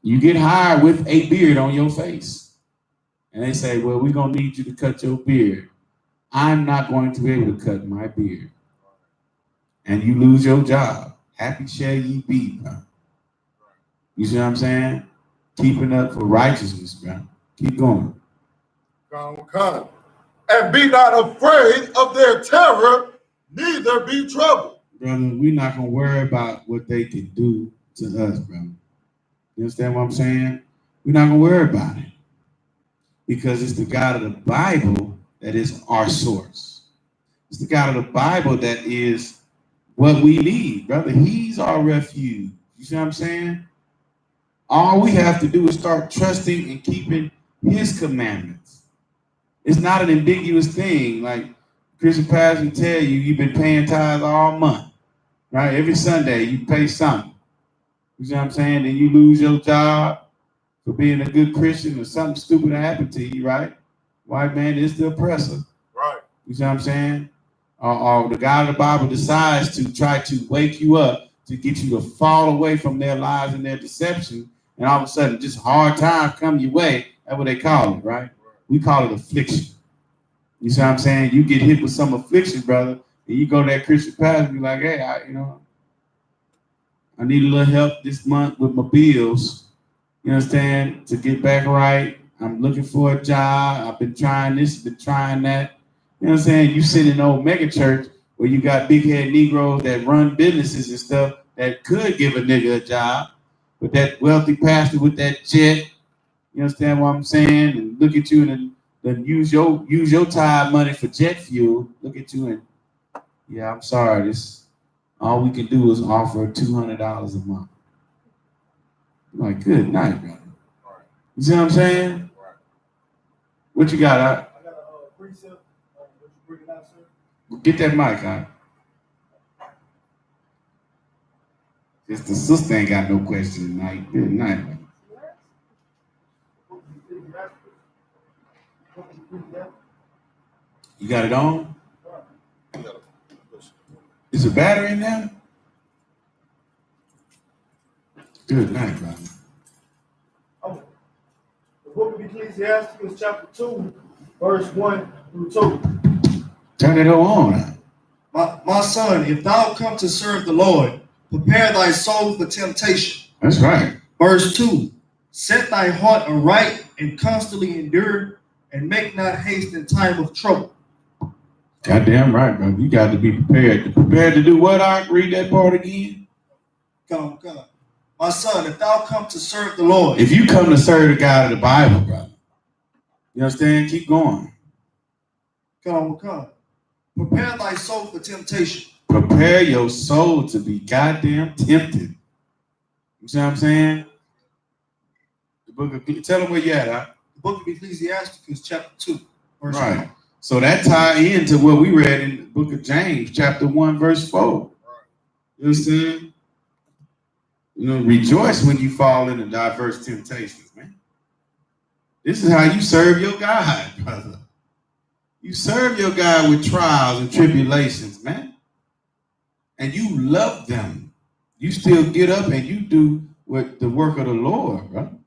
You get hired with a beard on your face. And they say, well, we're going to need you to cut your beard. I'm not going to be able to cut my beard. And you lose your job. Happy shall ye be, bro. You see what I'm saying? Keeping up for righteousness, bro. Keep going.
Come. And be not afraid of their terror, neither there be trouble.
Brother, we're not going to worry about what they can do to us, brother. You understand what I'm saying? We're not going to worry about it. Because it's the God of the Bible that is our source. It's the God of the Bible that is what we need, brother. He's our refuge. You see what I'm saying? All we have to do is start trusting and keeping his commandments. It's not an ambiguous thing. Like Christian pastor will tell you, you've been paying tithes all month, right? Every Sunday you pay something. You see what I'm saying? Then you lose your job for being a good Christian or something stupid happened to you, right? White man is the oppressor.
Right.
You see what I'm saying? Or the God of the Bible decides to try to wake you up to get you to fall away from their lies and their deception, and all of a sudden just hard times come your way. That's what they call it, right? We call it affliction. You see what I'm saying? You get hit with some affliction, brother, and you go to that Christian pastor and be like, hey, I need a little help this month with my bills. You understand? To get back right. I'm looking for a job. I've been trying this, been trying that. You know what I'm saying? You sit in an old mega church where you got big head Negroes that run businesses and stuff that could give a nigga a job, but that wealthy pastor with that jet, you understand what I'm saying? And look at you and then use your tithe money for jet fuel. Look at you and yeah, I'm sorry. This all we can do is offer $200 a month. I'm like, good night, brother. You see what I'm saying? What you got out?
I got a precept. What you bring it out, sir?
Get that mic out. Just the sister ain't got no question tonight. Good night, brother. You got it on? Is a battery in there? Good night, brother.
Okay. The book of Ecclesiastes, chapter 2, verse 1 through 2.
Turn it on.
My son, if thou come to serve the Lord, prepare thy soul for temptation.
That's right.
Verse 2. Set thy heart aright and constantly endure, and make not haste in time of trouble.
Goddamn right, brother. You got to be prepared. Prepared to do what? I read that part again.
Come. My son, if thou come to serve the Lord.
If you come to serve the God of the Bible, brother, you understand? Keep going.
Come. Prepare thy soul for temptation.
Prepare your soul to be goddamn tempted. You see what I'm saying? The book of, tell them where you at, huh?
The book of Ecclesiastes, chapter 2, verse
right.
1.
So that tie into what we read in the book of James, chapter 1, verse 4. You understand? You know, rejoice when you fall into diverse temptations, man. This is how you serve your God, brother. You serve your God with trials and tribulations, man. And you love them. You still get up and you do what the work of the Lord, brother.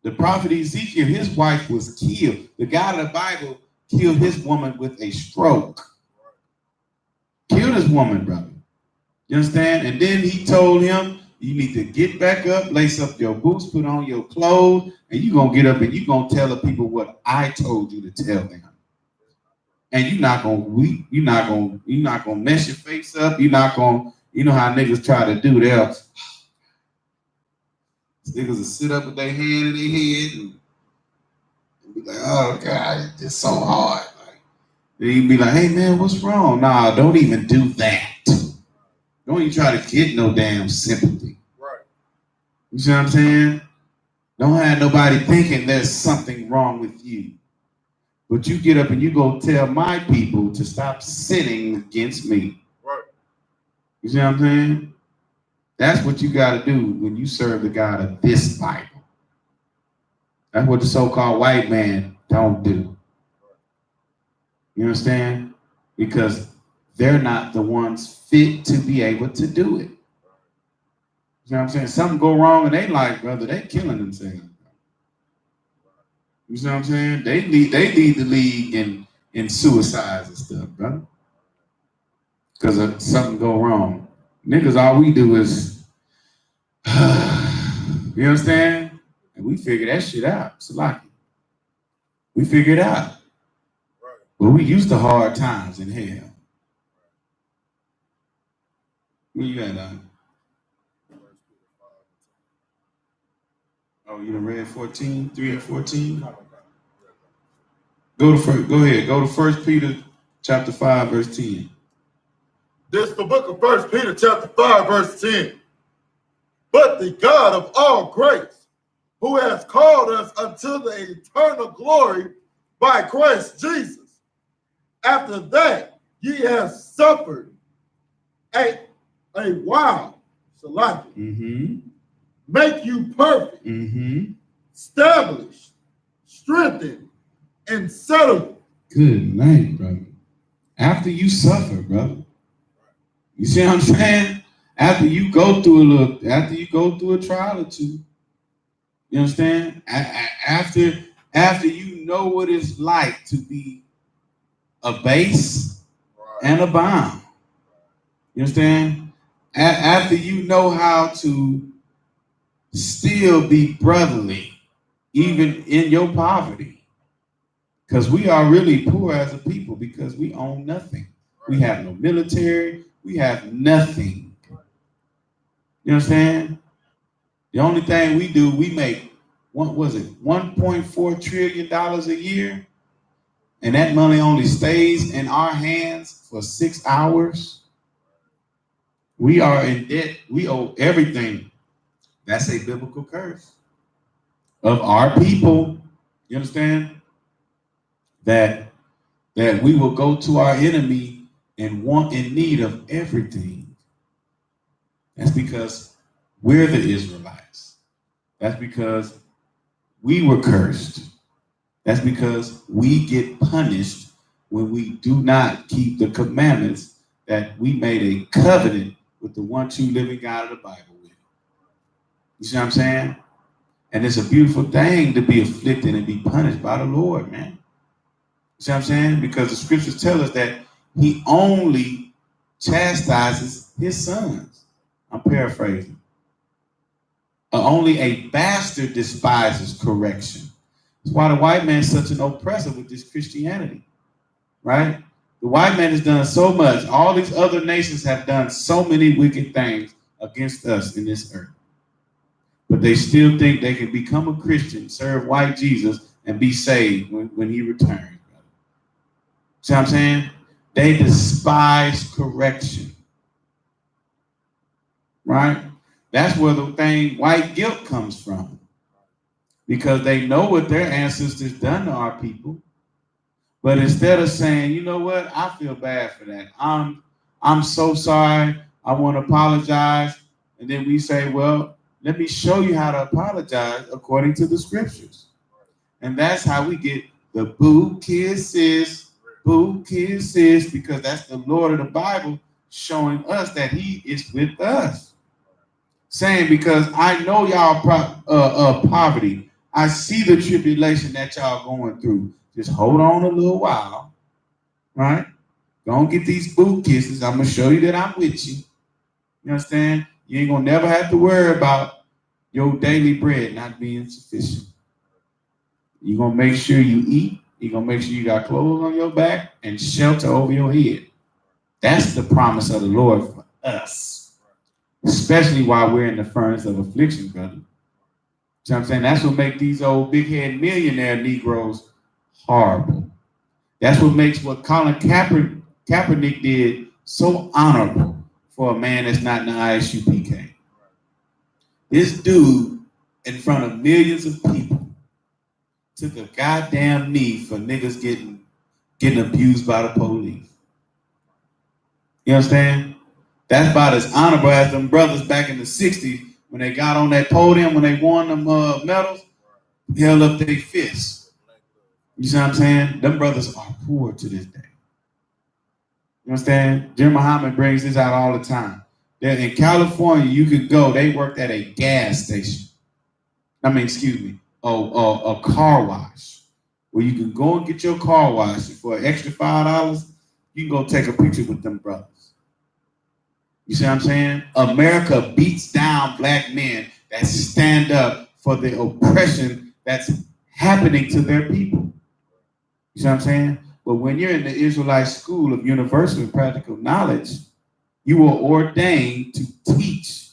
The prophet Ezekiel, his wife was killed. The God of the Bible killed his woman with a stroke. Killed his woman, brother. You understand? And then he told him, you need to get back up, lace up your boots, put on your clothes, and you're going to get up and you're going to tell the people what I told you to tell them. And you're not going to weep. You're not going to mess your face up. You're not going to, you know how niggas try to do that. Niggas will sit up with their hand in their head and be like, oh, God, it's so hard. Then you be like, hey, man, what's wrong? Nah, don't even do that. Don't even try to get no damn sympathy.
Right.
You see what I'm saying? Don't have nobody thinking there's something wrong with you. But you get up and you go tell my people to stop sinning against me.
Right.
You see what I'm saying? That's what you got to do when you serve the God of this Bible. That's what the so-called white man don't do. You understand? Because they're not the ones fit to be able to do it. You know what I'm saying? Something go wrong in their life, brother, they killing themselves. You know what I'm saying? They lead the league in suicides and stuff, brother. Because something go wrong. Niggas, all we do is, you understand? And we figure that shit out. Salaki. We figure it out.
Right.
But we used to hard times in hell. Where you at, Oh, you done read 14, 3 and 14? Go ahead. Go to 1 Peter chapter 5, verse 10.
This is the book of 1 Peter chapter 5, verse 10. But the God of all grace, who has called us unto the eternal glory by Christ Jesus, after that ye have suffered a while, SHALAM, make you perfect, established, strengthened, and settled.
Good night, brother. After you suffer, brother. You see what I'm saying? After you go through a trial or two, you understand? After you know what it's like to be abased and abound. You understand? After you know how to still be brotherly, even in your poverty. Because we are really poor as a people because we own nothing. We have no military. We have nothing. You understand? The only thing we do, we make, what was it, $1.4 trillion a year? And that money only stays in our hands for 6 hours. We are in debt. We owe everything. That's a biblical curse of our people. You understand? That we will go to our enemy and want in need of everything. That's because we're the Israelites. That's because we were cursed. That's because we get punished when we do not keep the commandments that we made a covenant with the one true living God of the Bible with. You see what I'm saying? And it's a beautiful thing to be afflicted and be punished by the Lord, man. You see what I'm saying? Because the scriptures tell us that he only chastises his sons. I'm paraphrasing. Only a bastard despises correction. That's why the white man is such an oppressor with this Christianity, right? The white man has done so much. All these other nations have done so many wicked things against us in this earth. But they still think they can become a Christian, serve white Jesus, and be saved when he returns. See what I'm saying? They despise correction. Right? That's where the thing white guilt comes from. Because they know what their ancestors done to our people. But instead of saying, you know what, I feel bad for that. I'm so sorry. I want to apologize. And then we say, well, let me show you how to apologize according to the scriptures. And that's how we get the boo kisses. Boo kisses, because that's the Lord of the Bible showing us that he is with us. Saying, because I know y'all poverty. I see the tribulation that y'all going through. Just hold on a little while, right? Don't get these boo kisses. I'm going to show you that I'm with you. You understand? You ain't going to never have to worry about your daily bread not being sufficient. You're going to make sure you eat. You're going to make sure you got clothes on your back and shelter over your head. That's the promise of the Lord for us. Especially while we're in the furnace of affliction, brother. You know what I'm saying? That's what makes these old big-head millionaire Negroes horrible. That's what makes what Colin Kaepernick did so honorable for a man that's not in the I.S.U.P.K. This dude, in front of millions of people, took a goddamn knee for niggas getting abused by the police. You understand? That's about as honorable as them brothers back in the 60s when they got on that podium, when they won them medals, held up their fists. You see what I'm saying? Them brothers are poor to this day. You understand? Jim Muhammad brings this out all the time. That in California, you could go, they worked at a gas station. A car wash. Where you can go and get your car washed for an extra $5. You can go take a picture with them brothers. You see what I'm saying? America beats down black men that stand up for the oppression that's happening to their people. You see what I'm saying? But when you're in the Israelite school of universal and practical knowledge, You were ordained to teach,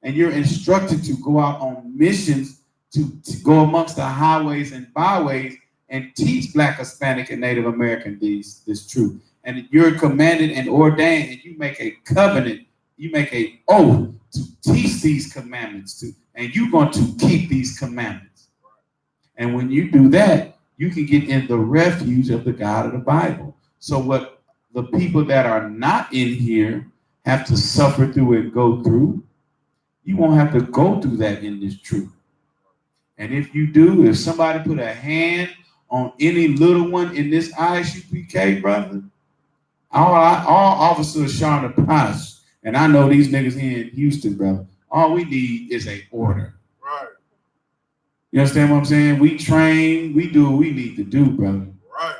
and you're instructed to go out on missions to go amongst the highways and byways and teach Black, Hispanic, and Native American this truth. And you're commanded and ordained, and you make a covenant, you make an oath to teach these commandments, and you're going to keep these commandments. And when you do that, you can get in the refuge of the God of the Bible. So what the people that are not in here have to suffer through and go through, you won't have to go through that in this truth. And if you do, if somebody put a hand on any little one in this I.S.U.P.K, brother, all officers showing the price, and I know these niggas here in Houston, brother, all we need is a order.
Right.
You understand what I'm saying? We train, we do what we need to do, brother.
Right.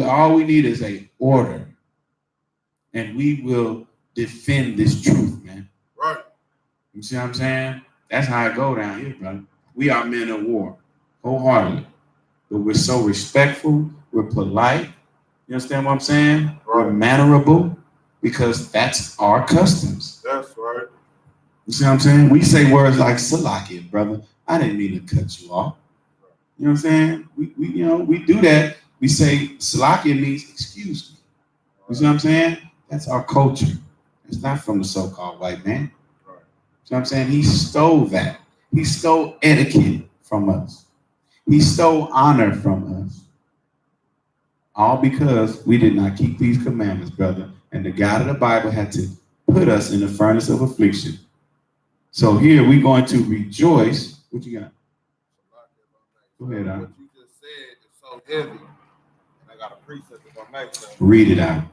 All we need is a order. And we will defend this truth, man.
Right.
You see what I'm saying? That's how it go down here, brother. We are men of war, wholeheartedly. But we're so respectful, we're polite. You understand what I'm saying? Right. We're mannerable, because that's our customs.
That's right.
You see what I'm saying? We say words like Salakia, brother. I didn't mean to cut you off. You know what I'm saying? We do that. We say Salakia means excuse me. You see what I'm saying? That's our culture. It's not from the so-called white man. Right. You know what I'm saying? He stole that. He stole etiquette from us. He stole honor from us. All because we did not keep these commandments, brother. And the God of the Bible had to put us in the furnace of affliction. So here we're going to rejoice. What you got? Go ahead,
What you just said is so heavy. And I got a precept if I make that.
Read it out.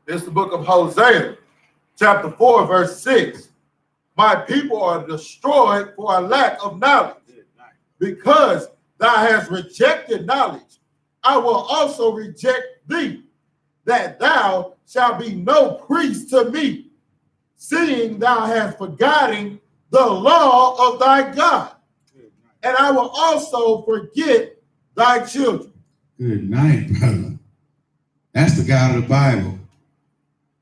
This is the book of Hosea, chapter 4, verse 6. My people are destroyed for a lack of knowledge. Because thou hast rejected knowledge, I will also reject thee, that thou shalt be no priest to me, seeing thou hast forgotten the law of thy God. And I will also forget thy children.
Good night, brother. That's the God of the Bible.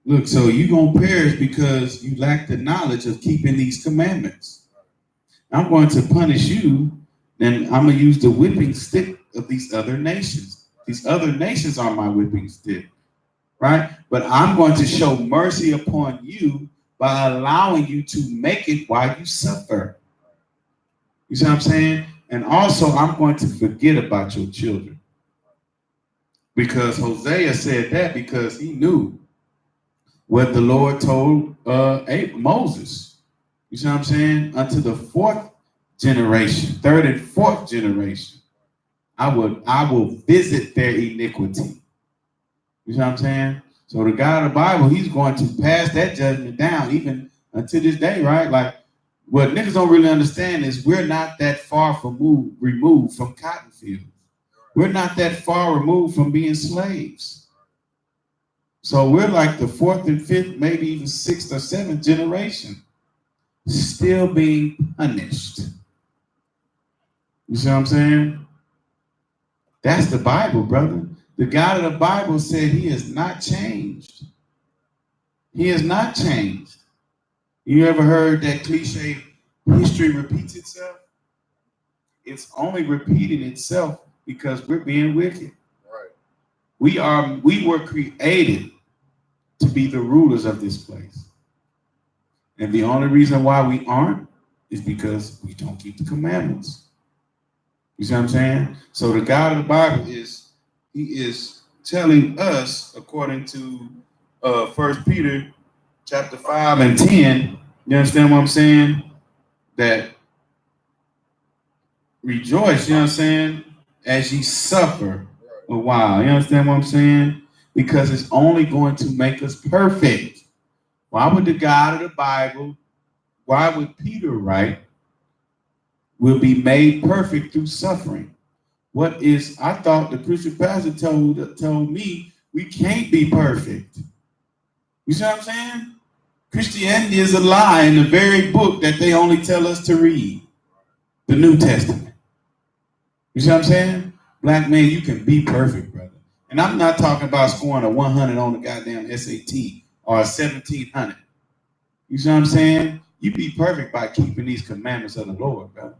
Look, so you're going to perish because you lack the knowledge of keeping these commandments. I'm going to punish you, and I'm going to use the whipping stick of these other nations. These other nations are my whipping stick, right? But I'm going to show mercy upon you by allowing you to make it while you suffer. You see what I'm saying? And also, I'm going to forget about your children. Because Hosea said that because he knew what the Lord told Moses. You see what I'm saying? Unto the fourth generation, third and fourth generation, I will visit their iniquity. You see what I'm saying? So the God of the Bible, he's going to pass that judgment down even until this day, right? Like, what niggas don't really understand is we're not that far removed from cotton fields. We're not that far removed from being slaves. So we're like the fourth and fifth, maybe even sixth or seventh generation, still being punished. You see what I'm saying? That's the Bible, brother. The God of the Bible said he has not changed. He has not changed. You ever heard that cliche, history repeats itself? It's only repeating itself because we're being wicked.
Right.
We were created to be the rulers of this place. And the only reason why we aren't is because we don't keep the commandments. You see what I'm saying? So the God of the Bible he is telling us, according to 1 Peter chapter 5 and 10, you understand what I'm saying? That rejoice, you know what I'm saying, as ye suffer a while. You understand what I'm saying? Because it's only going to make us perfect. Why would the God of the Bible, why would Peter write, will be made perfect through suffering? I thought the Christian pastor told me we can't be perfect. You see what I'm saying? Christianity is a lie in the very book that they only tell us to read, the New Testament. You see what I'm saying? Black man, you can be perfect, brother. And I'm not talking about scoring a 100 on the goddamn SAT or 1700. You see what I'm saying? You be perfect by keeping these commandments of the Lord, bro.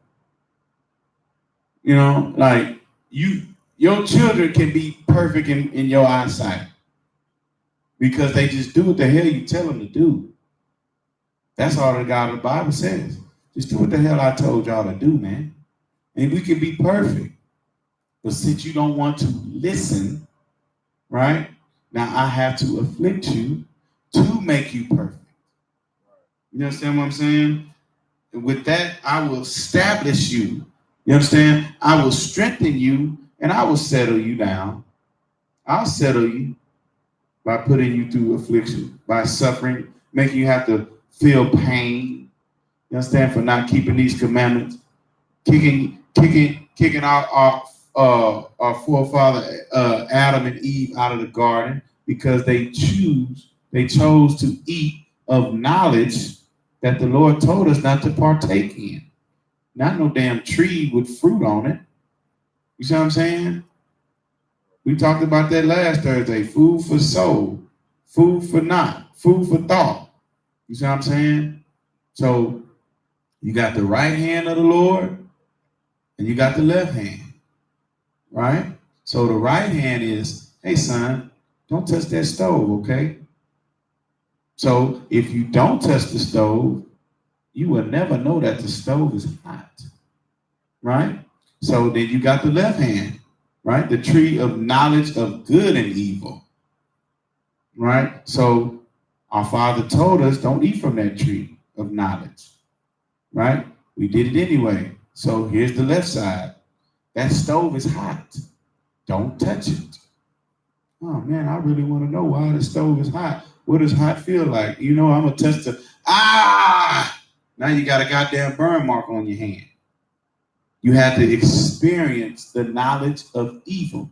You know, like your children can be perfect in your eyesight because they just do what the hell you tell them to do. That's all the God of the Bible says. Just do what the hell I told y'all to do, man. And we can be perfect. But since you don't want to listen, right? Now I have to afflict you to make you perfect. You understand what I'm saying? And with that, I will establish you. You understand? I will strengthen you and I will settle you down. I'll settle you by putting you through affliction, by suffering, making you have to feel pain. You understand? For not keeping these commandments, kicking our forefather Adam and Eve out of the garden because they chose to eat of knowledge that the Lord told us not to partake in. Not no damn tree with fruit on it. You see what I'm saying? We talked about that last Thursday. Food for soul, food for not, food for thought. You see what I'm saying? So you got the right hand of the Lord and you got the left hand, right? So the right hand is, hey son, don't touch that stove, okay? So if you don't touch the stove, you will never know that the stove is hot, right? So then you got the left hand, right? The tree of knowledge of good and evil, right? So our Father told us don't eat from that tree of knowledge, right? We did it anyway. So here's the left side. That stove is hot. Don't touch it. Oh man, I really want to know why the stove is hot. What does hot feel like? You know, I'm gonna touch the now you got a goddamn burn mark on your hand. You had to experience the knowledge of evil.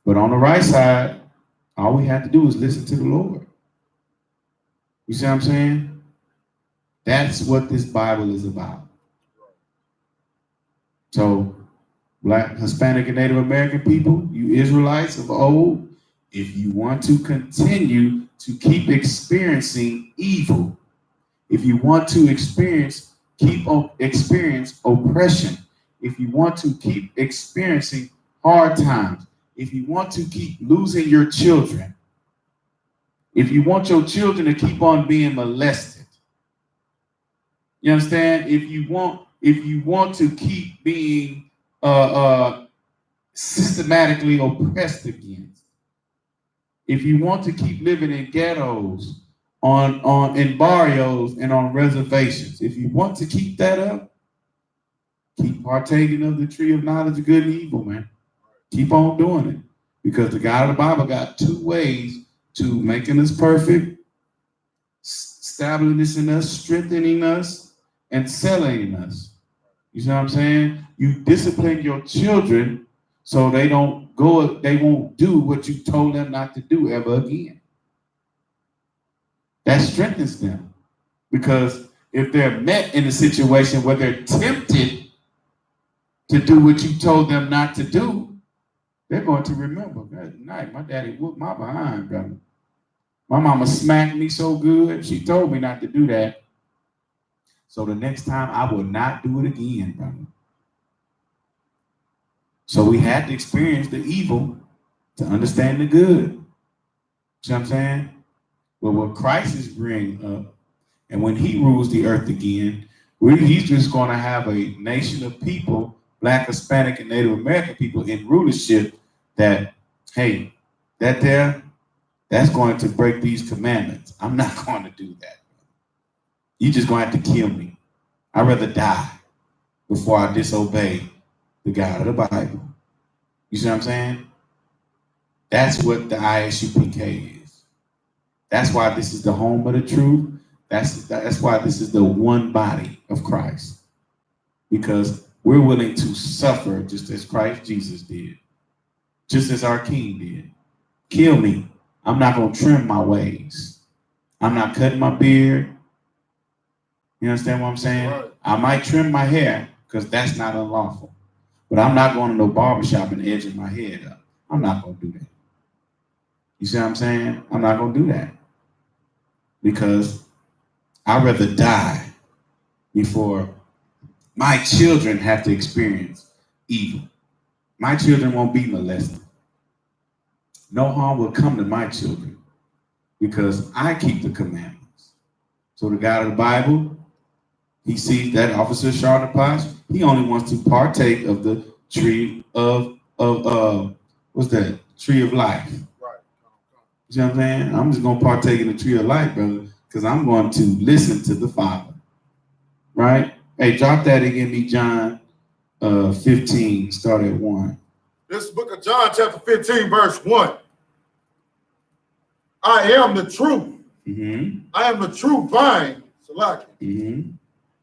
But on the right side, all we have to do is listen to the Lord. You see what I'm saying? That's what this Bible is about. So, Black, Hispanic, and Native American people, you Israelites of old, if you want to continue to keep experiencing evil, if you want to experience oppression, if you want to keep experiencing hard times, if you want to keep losing your children, if you want your children to keep on being molested, you understand? If you want to keep being systematically oppressed against, if you want to keep living in ghettos, in barrios and on reservations, if you want to keep that up, keep partaking of the tree of knowledge of good and evil, man. Keep on doing it. Because the God of the Bible got two ways to making us perfect, establishing us, strengthening us, and settling us. You see what I'm saying? You discipline your children so they won't do what you told them not to do ever again. That strengthens them. Because if they're met in a situation where they're tempted to do what you told them not to do, they're going to remember that night my daddy whooped my behind, brother. My mama smacked me so good, she told me not to do that. So the next time I will not do it again, brother. So we had to experience the evil to understand the good. See what I'm saying? But what Christ is bringing up, and when he rules the earth again, he's just going to have a nation of people, Black, Hispanic, and Native American people in rulership that, hey, that's going to break these commandments. I'm not going to do that. You're just going to have to kill me. I'd rather die before I disobey the God of the Bible. You see what I'm saying? That's what the I.S.U.P.K is. That's why this is the home of the truth. That's why this is the one body of Christ. Because we're willing to suffer just as Christ Jesus did. Just as our King did. Kill me. I'm not going to trim my ways. I'm not cutting my beard. You understand what I'm saying? Right. I might trim my hair because that's not unlawful. But I'm not going to no barbershop and edging my head up. I'm not going to do that. You see what I'm saying? I'm not going to do that because I'd rather die before my children have to experience evil. My children won't be molested. No harm will come to my children because I keep the commandments. So the God of the Bible, he sees that officer Charlotte Potts, he only wants to partake of the tree of what's that? Tree of life.
Right.
You know what I'm saying? I'm just gonna partake in the tree of life, brother, because I'm going to listen to the Father. Right? Hey, drop that and give me John 15, start at 1.
This book of John, chapter 15, verse 1. I am the truth.
Mm-hmm.
I am the true vine, Salaki.
Mm-hmm.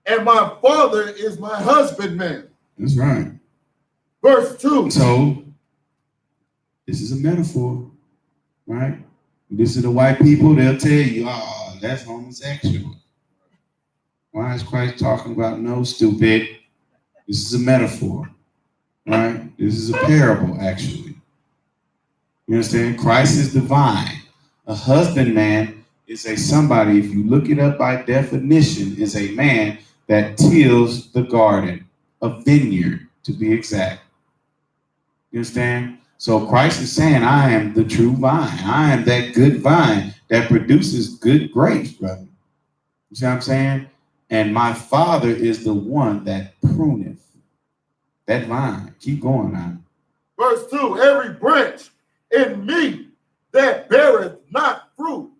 And my Father is my husbandman.
That's right.
Verse 2.
So, this is a metaphor, right? This is the white people, they'll tell you, oh, that's homosexual. Why is Christ talking about no, stupid? This is a metaphor, right? This is a parable, actually. You understand? Christ is the vine. A husbandman is a somebody, if you look it up by definition, is a man that tills the garden, a vineyard, to be exact. You understand? So Christ is saying, I am the true vine. I am that good vine that produces good grapes, brother. You see what I'm saying? And my Father is the one that pruneth that vine. Keep going now.
Verse 2. Every branch in me that beareth not fruit,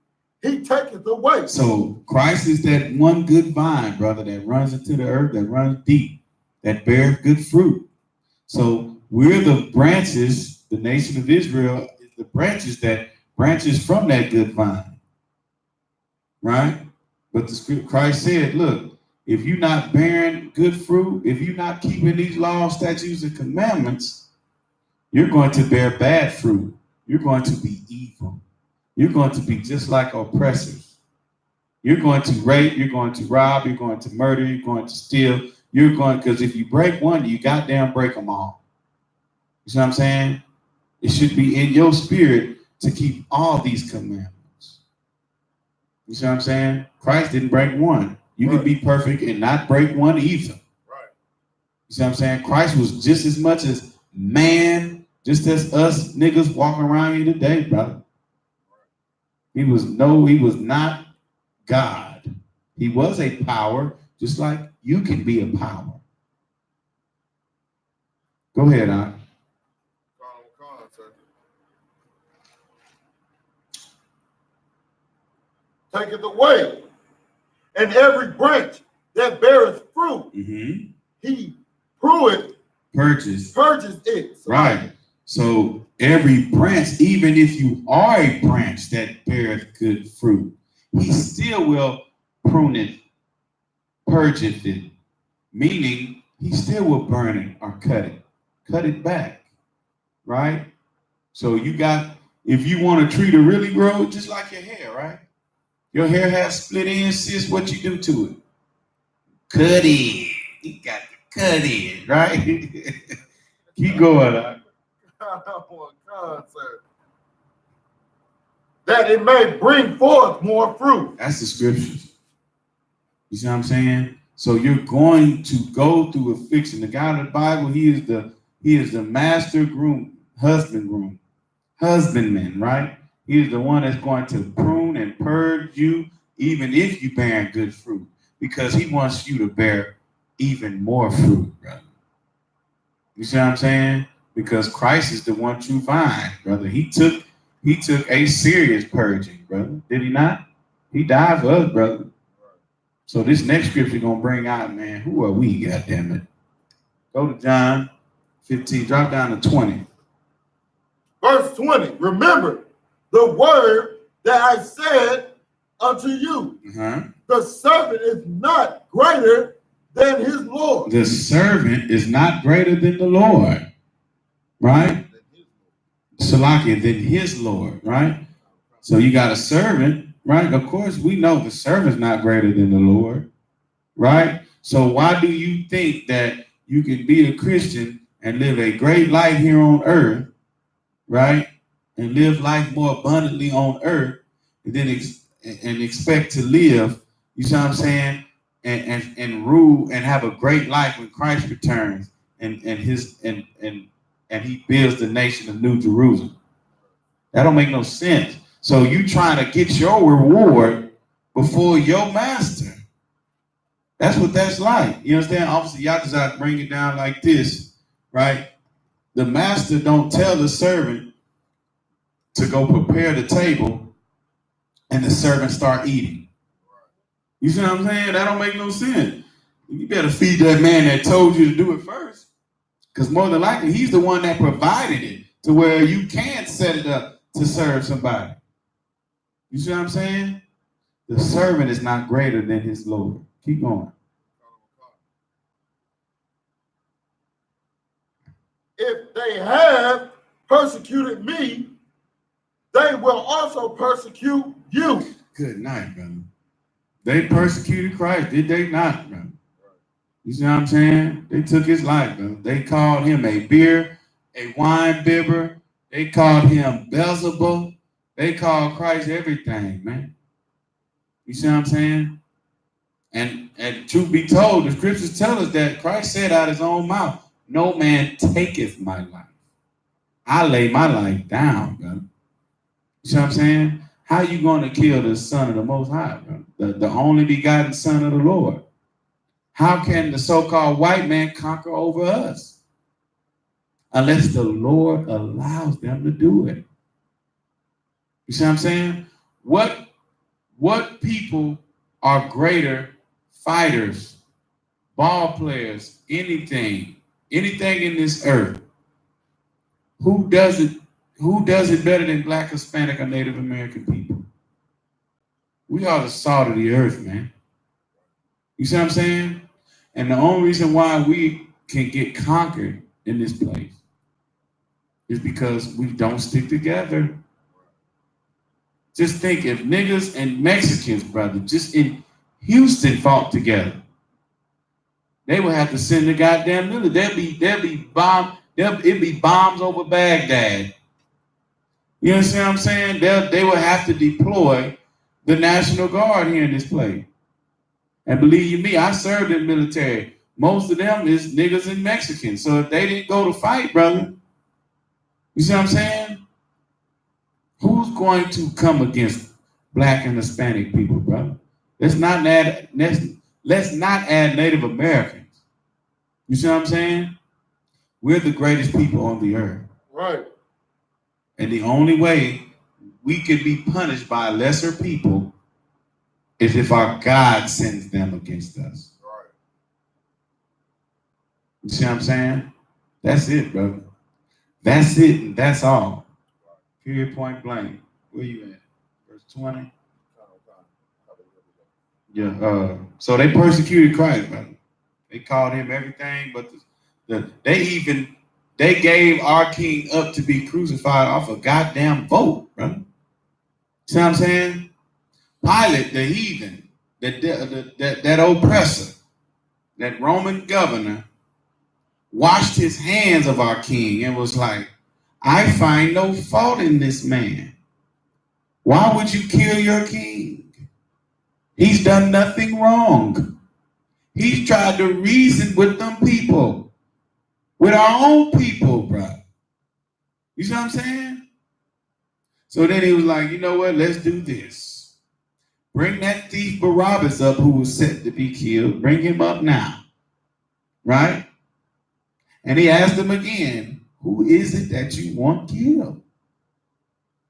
he taketh away.
So Christ is that one good vine, brother, that runs into the earth, that runs deep, that bears good fruit. So we're the branches, the nation of Israel is the branches that branches from that good vine. Right? But the script, Christ said, look, if you're not bearing good fruit, if you're not keeping these laws, statutes, and commandments, you're going to bear bad fruit. You're going to be evil. You're going to be just like oppressors. You're going to rape, you're going to rob, you're going to murder, you're going to steal. You're going, because if you break one, you goddamn break them all. You see what I'm saying? It should be in your spirit to keep all these commandments. You see what I'm saying? Christ didn't break one. You can be perfect and not break one either.
Right.
You see what I'm saying? Christ was just as much as man, just as us niggas walking around here today, brother. He was not God. He was a power, just like you can be a power. Go ahead, Aunt.
Taketh away. And every branch that beareth fruit, he purges it. So
right. So every branch, even if you are a branch that beareth good fruit, he still will prune it, purgeth it, meaning he still will burn it or cut it back, right? So you got, if you want a tree to really grow, just like your hair, right? Your hair has split ends, sis, what you do to it? Cut it. You got to cut it, right? Keep going.
That it may bring forth more fruit.
That's the scriptures. You see what I'm saying? So you're going to go through affliction. The God of the Bible, he is the master husbandman, right? He is the one that's going to prune and purge you, even if you bear good fruit, because he wants you to bear even more fruit, brother. You see what I'm saying? Because Christ is the one true vine, brother. He took a serious purging, brother. Did he not? He died for us, brother. So this next scripture gonna bring out, man, who are we, goddammit? Go to John 15, drop down to 20.
Verse 20, remember the word that I said unto you. The servant is not greater than his Lord.
The servant is not greater than the Lord, right? Salakia, than his Lord, right? So you got a servant, right? Of course, we know the servant's not greater than the Lord, right? So why do you think that you can be a Christian and live a great life here on earth, right? and live life more abundantly on earth, and then expect to live, you see what I'm saying, and rule and have a great life when Christ returns and he builds the nation of New Jerusalem. That don't make no sense. So you trying to get your reward before your master. That's what that's like. You understand? Obviously, y'all just bring it down like this, right? The master don't tell the servant to go prepare the table and the servant start eating. You see what I'm saying? That don't make no sense. You better feed that man that told you to do it first. Because more than likely, he's the one that provided it to where you can set it up to serve somebody. You see what I'm saying? The servant is not greater than his Lord. Keep going.
If they have persecuted me, they will also persecute you.
Good night, brother. They persecuted Christ, did they not, brother? You see what I'm saying? They took his life, brother. They called him a wine bibber. They called him Beelzebub. They called Christ everything, man. You see what I'm saying? And truth be told, the scriptures tell us that Christ said out his own mouth, no man taketh my life. I lay my life down, brother. You see what I'm saying? How you going to kill the Son of the Most High, brother? The only begotten Son of the Lord. How can the so-called white man conquer over us? Unless the Lord allows them to do it. You see what I'm saying? What people are greater fighters, ball players, anything in this earth? Who does it better than Black, Hispanic, or Native American people? We are the salt of the earth, man. You see what I'm saying? And the only reason why we can get conquered in this place is because we don't stick together. Just think if niggas and Mexicans, brother, just in Houston fought together, they would have to send the goddamn military. There'd be bombs over Baghdad. You understand what I'm saying? They would have to deploy the National Guard here in this place. And believe you me, I served in the military. Most of them is niggas and Mexicans. So if they didn't go to fight, brother, you see what I'm saying? Who's going to come against Black and Hispanic people, brother? Let's not add Native Americans. You see what I'm saying? We're the greatest people on the earth.
Right.
And the only way we could be punished by lesser people is if our God sends them against us.
Right.
You see what I'm saying? That's it, brother. That's it, and that's all. Period, point blank. Where you at? Verse 20? Yeah, so they persecuted Christ, brother. They called him everything, but they gave our king up to be crucified off a goddamn vote, brother. See what I'm saying? Pilate, the heathen, that oppressor, that Roman governor, washed his hands of our king and was like, I find no fault in this man. Why would you kill your king? He's done nothing wrong. He's tried to reason with them people, with our own people, bro. You see what I'm saying? So then he was like, you know what? Let's do this. Bring that thief Barabbas up who was set to be killed. Bring him up now. Right? And he asked them again, who is it that you want killed?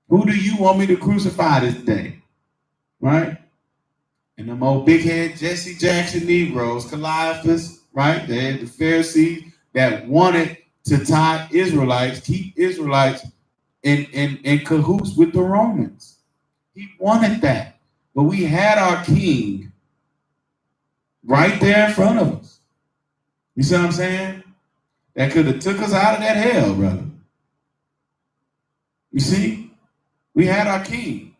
Who do you want me to crucify this day? Right? And them old big head Jesse Jackson Negroes, Caiaphas, right? They had the Pharisees that wanted to tie Israelites, keep Israelites in cahoots with the Romans. He wanted that. But we had our king right there in front of us. You see what I'm saying? That could have took us out of that hell, brother. You see? We had our king.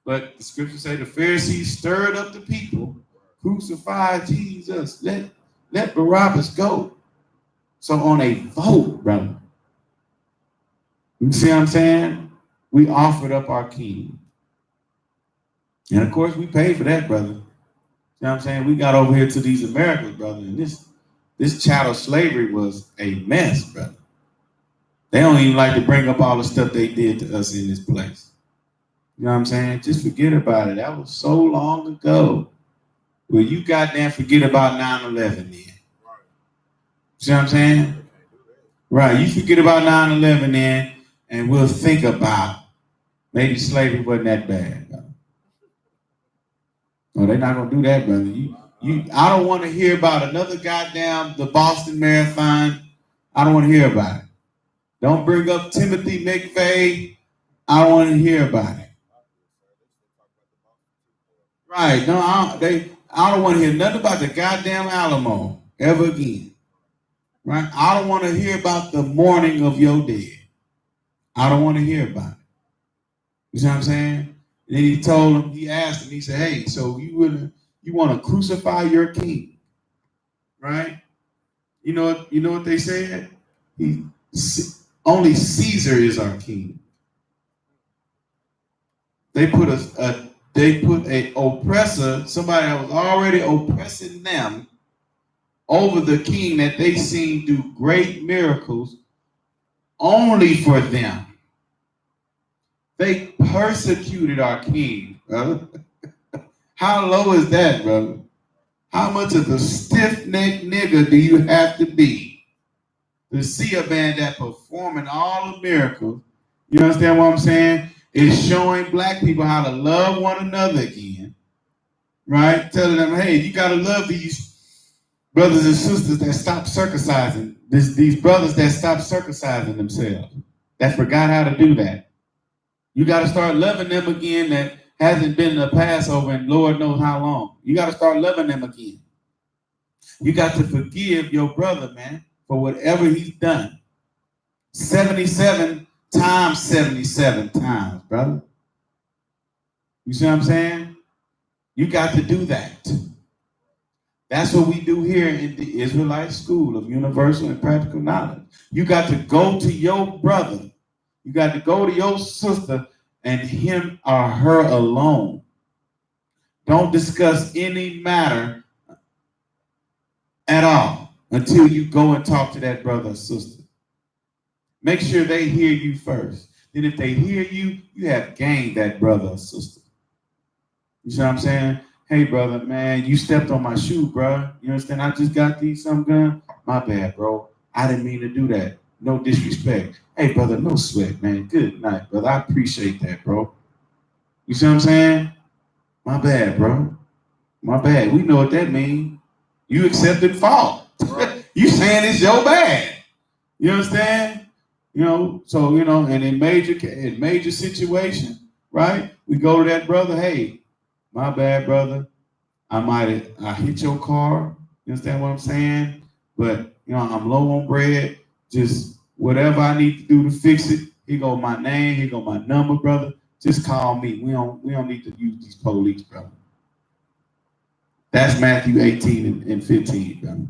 But the scriptures say the Pharisees stirred up the people, crucified Jesus, let Barabbas go. So on a vote, brother. You see what I'm saying? We offered up our king. And of course, we paid for that, brother. You know what I'm saying? We got over here to these Americans, brother, and this chattel slavery was a mess, brother. They don't even like to bring up all the stuff they did to us in this place. You know what I'm saying? Just forget about it. That was so long ago. Well, you goddamn forget about 9/11 then. See what I'm saying? Right, you forget about 9/11 then, and we'll think about maybe slavery wasn't that bad, brother. No, they're not gonna do that, brother. I don't want to hear about another goddamn the Boston Marathon. I don't want to hear about it. Don't bring up Timothy McVeigh. I don't want to hear about it. Right? No, I don't want to hear nothing about the goddamn Alamo ever again. Right? I don't want to hear about the mourning of your dead. I don't want to hear about it. You see what I'm saying? And then he asked him, he said, hey, so you want to crucify your king? Right? You know what they said? Only Caesar is our king. They put a oppressor, somebody that was already oppressing them, over the king that they seen do great miracles only for them. They persecuted our king, brother. How low is that, brother? How much of a stiff-necked nigga do you have to be to see a man that performing all the miracles? You understand what I'm saying? It's showing black people how to love one another again, right? Telling them, hey, you got to love these brothers and sisters that stop circumcising, these brothers that stop circumcising themselves, that forgot how to do that. You got to start loving them again that hasn't been in the Passover in Lord knows how long. You got to start loving them again. You got to forgive your brother, man, for whatever he's done. 77 times 77 times, brother. You see what I'm saying? You got to do that. That's what we do here in the Israelite School of Universal and Practical Knowledge. You got to go to your brother. You got to go to your sister and him or her alone. Don't discuss any matter at all until you go and talk to that brother or sister. Make sure they hear you first. Then if they hear you, you have gained that brother or sister. You see what I'm saying? Hey, brother, man, you stepped on my shoe, bro. You understand? I just got these some gun. My bad, bro. I didn't mean to do that. No disrespect. Hey, brother, no sweat, man. Good night, brother. I appreciate that, bro. You see what I'm saying? My bad, bro. My bad. We know what that means. You accepted fault. Right. You saying it's your bad. You understand? You know, so, you know, and in major situation, right? We go to that brother, hey, my bad, brother. I hit your car. You understand what I'm saying? But, you know, I'm low on bread. Just whatever I need to do to fix it. Here go my name. Here go my number, brother. Just call me. We don't need to use these police, brother. That's Matthew 18 and 15, brother.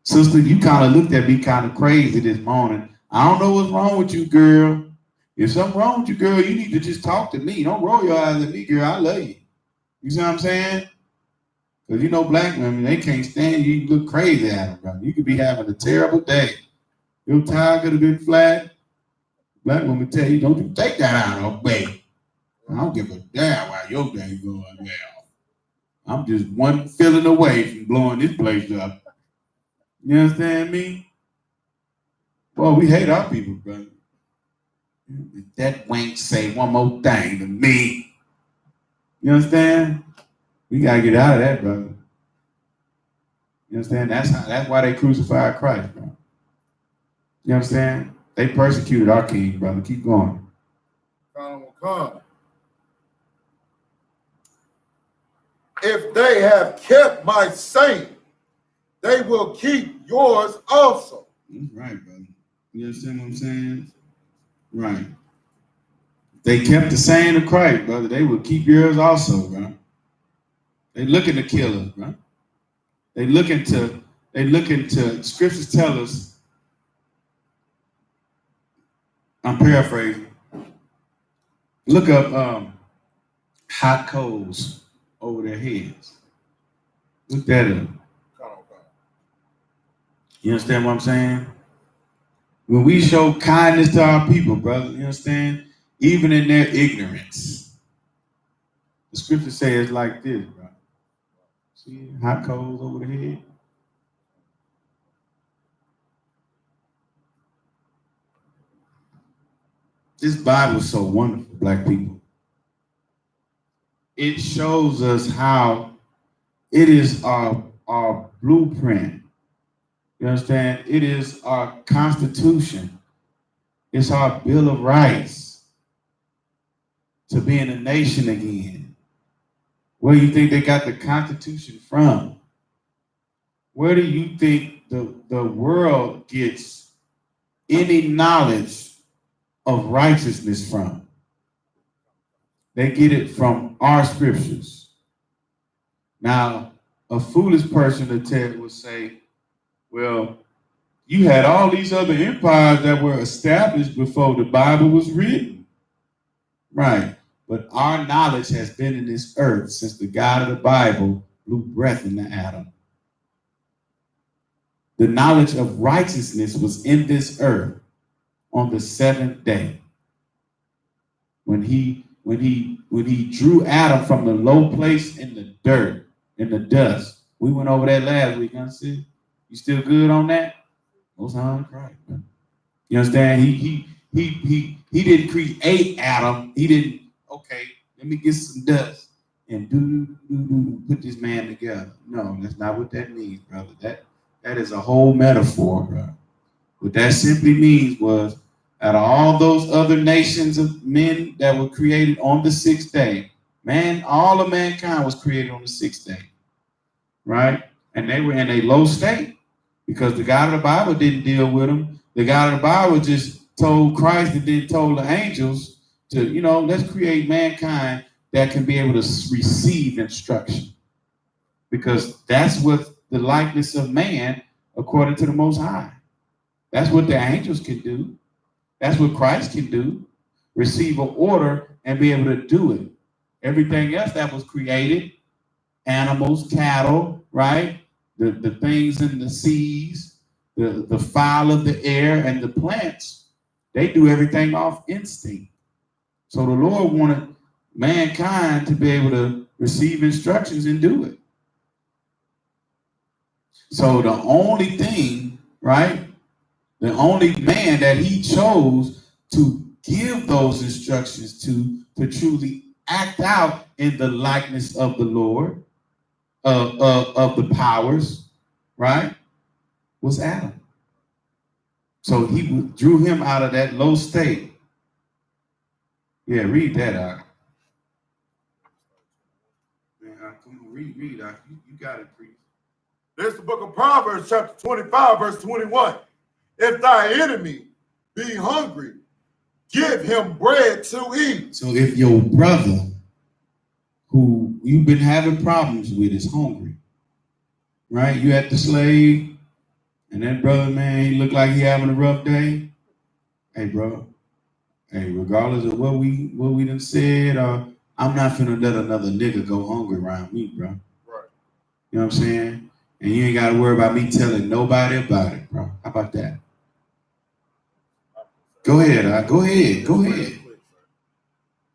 Sister, you kind of looked at me kind of crazy this morning. I don't know what's wrong with you, girl. If something wrong with you, girl, you need to just talk to me. Don't roll your eyes at me, girl. I love you. You see what I'm saying? Because you know black women, they can't stand you. You look crazy at them, brother. You could be having a terrible day. Your tire could have been flat. Black women tell you, don't you take that out of me. I don't give a damn why your day going down. I'm just one feeling away from blowing this place up. You understand me? Well, we hate our people, brother. If that wank say one more thing to me, you understand? We gotta get out of that, brother. You understand? That's why they crucified Christ, bro. You understand? They persecuted our king, brother. Keep going.
Come. If they have kept my saying, they will keep yours also.
That's right, brother. You understand what I'm saying? Right. They kept the saying of Christ, brother. They will keep yours also, bro. They looking to kill us, bro. They looking to, scriptures tell us, I'm paraphrasing, Look up hot coals over their heads. Look that up. You understand what I'm saying? When we show kindness to our people, brother, you understand? Even in their ignorance. The scripture says like this, bro. See, hot coals over the head. This Bible is so wonderful, black people. It shows us how it is our blueprint. You understand? It is our Constitution. It's our Bill of Rights to be in a nation again. Where do you think they got the Constitution from? Where do you think the world gets any knowledge of righteousness from? They get it from our scriptures. Now, a foolish person would say, well, you had all these other empires that were established before the Bible was written. Right. But our knowledge has been in this earth since the God of the Bible blew breath into Adam. The knowledge of righteousness was in this earth on the seventh day. When he drew Adam from the low place in the dirt, in the dust. We went over that last week, huh, sis? You still good on that? Most high Christ, man. You understand? He didn't create Adam. He didn't, okay, let me get some dust and put this man together. No, that's not what that means, brother. That is a whole metaphor, brother. What that simply means was, out of all those other nations of men that were created on the sixth day, man, all of mankind was created on the sixth day, right? And they were in a low state because the God of the Bible didn't deal with them. The God of the Bible just told Christ and then told the angels to, let's create mankind that can be able to receive instruction, because that's what the likeness of man, according to the Most High. That's what the angels can do. That's what Christ can do. Receive an order and be able to do it. Everything else that was created, animals, cattle, right? The things in the seas, the fowl of the air, and the plants, they do everything off instinct. So the Lord wanted mankind to be able to receive instructions and do it. So the only thing, right? The only man that he chose to give those instructions to truly act out in the likeness of the Lord, of the powers, right, was Adam. So he drew him out of that low state. Yeah, read that out. Man, come on, read out. You got it, priest.
There's the book of Proverbs, chapter 25, verse 21. If thy enemy be hungry, give him bread to eat.
So if your brother who you've been having problems with is hungry, right? You at the slave, and that brother, man, he look like he having a rough day. Hey, bro. Hey, regardless of what we done said, I'm not finna let another nigga go hungry around me, bro.
Right.
You know what I'm saying? And you ain't got to worry about me telling nobody about it, bro. How about that? Go ahead, go ahead.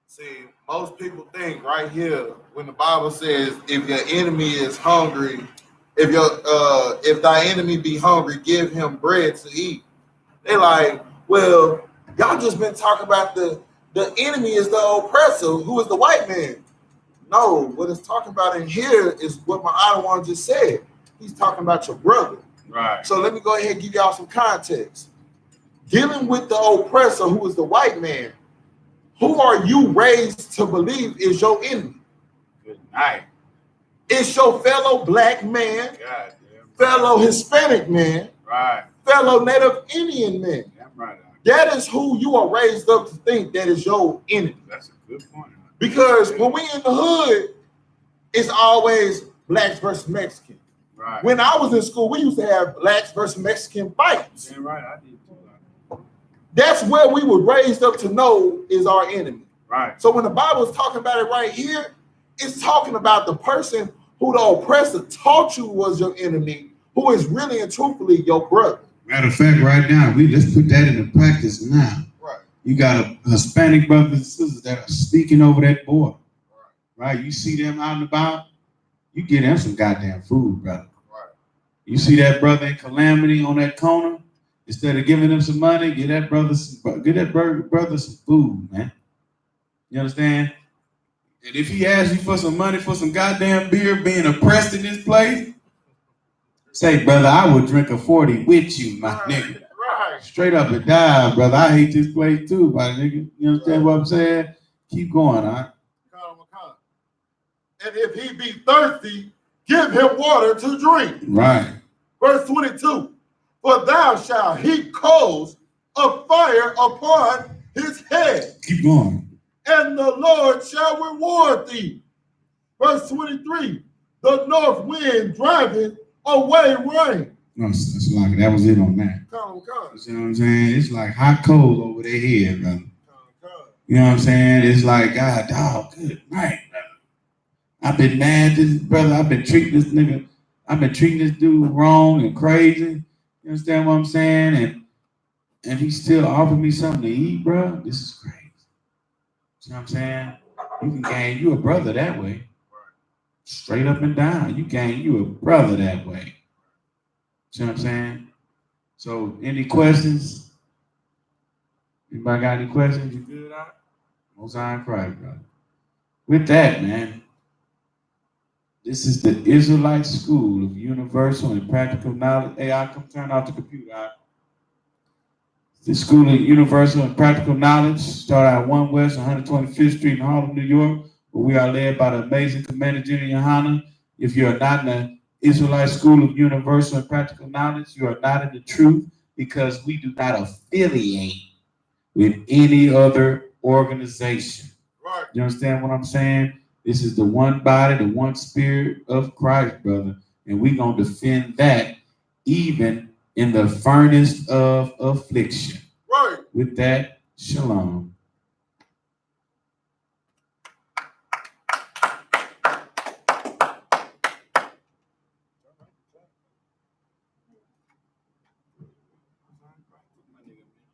See, most people think right here when the Bible says, if your enemy is hungry, if thy enemy be hungry, give him bread to eat. They like, well, y'all just been talking about the enemy is the oppressor, who is the white man. No, what it's talking about in here is what my other one just said. He's talking about your brother.
Right.
So let me go ahead and give y'all some context. Dealing with the oppressor, who is the white man, who are you raised to believe is your enemy?
Good night.
It's your fellow black man,
God,
fellow Hispanic man,
right,
fellow Native Indian man.
Right.
That is who you are raised up to think that is your enemy.
That's a good point.
Because when we in the hood, it's always blacks versus Mexican.
Right.
When I was in school, we used to have blacks versus Mexican fights.
Yeah, right. I did too.
That's where we were raised up to know is our enemy. Right. So when the Bible is talking about it right here, it's talking about the person who the oppressor taught you was your enemy, who is really and truthfully your brother.
Matter of fact, right now, let's put that into practice now.
Right.
You got a Hispanic brothers and sisters that are speaking over that boy. Right. You see them out and about, you get them some goddamn food, brother. Right. You see that brother in calamity on that corner, instead of giving them some money, get that brother some food, man. You understand? And if he asks you for some money for some goddamn beer, being oppressed in this place, say, brother, I would drink a 40 with you, my nigga.
Right.
Straight up and down, brother. I hate this place too, my nigga. You understand what I'm saying? Keep going, huh?
And if he be thirsty, give him water to drink.
Right.
Verse 22. For thou shalt heap coals of fire upon his head.
Keep going.
And the Lord shall reward thee. Verse 23. The north wind driveth away rain.
No, it's like that was it on that.
Come.
You see what I'm saying? It's like hot coals over their head, brother. You know what I'm saying? It's like, God, dog, good night, brother. I've been mad at this brother. I've been treating this dude wrong and crazy. You understand what I'm saying? And he still offered me something to eat, bro. This is crazy. You know what I'm saying? You can gain you a brother that way. Straight up and down. You gain you a brother that way. You know what I'm saying? So, any questions? Anybody got any questions? You good out? Most High in Christ, brother. With that, man, this is the Israelite School of Universal and Practical Knowledge. Hey, I come turn off the computer. Right? The School of Universal and Practical Knowledge start at 1 West 125th Street in Harlem, New York, where we are led by the amazing Commander General YAHANNA. If you are not in the Israelite School of Universal and Practical Knowledge, you are not in the truth, because we do not affiliate with any other organization. Right. You understand what I'm saying? This is the one body, the one spirit of Christ, brother. And we're going to defend that even in the furnace of affliction. Right. With that, shalom.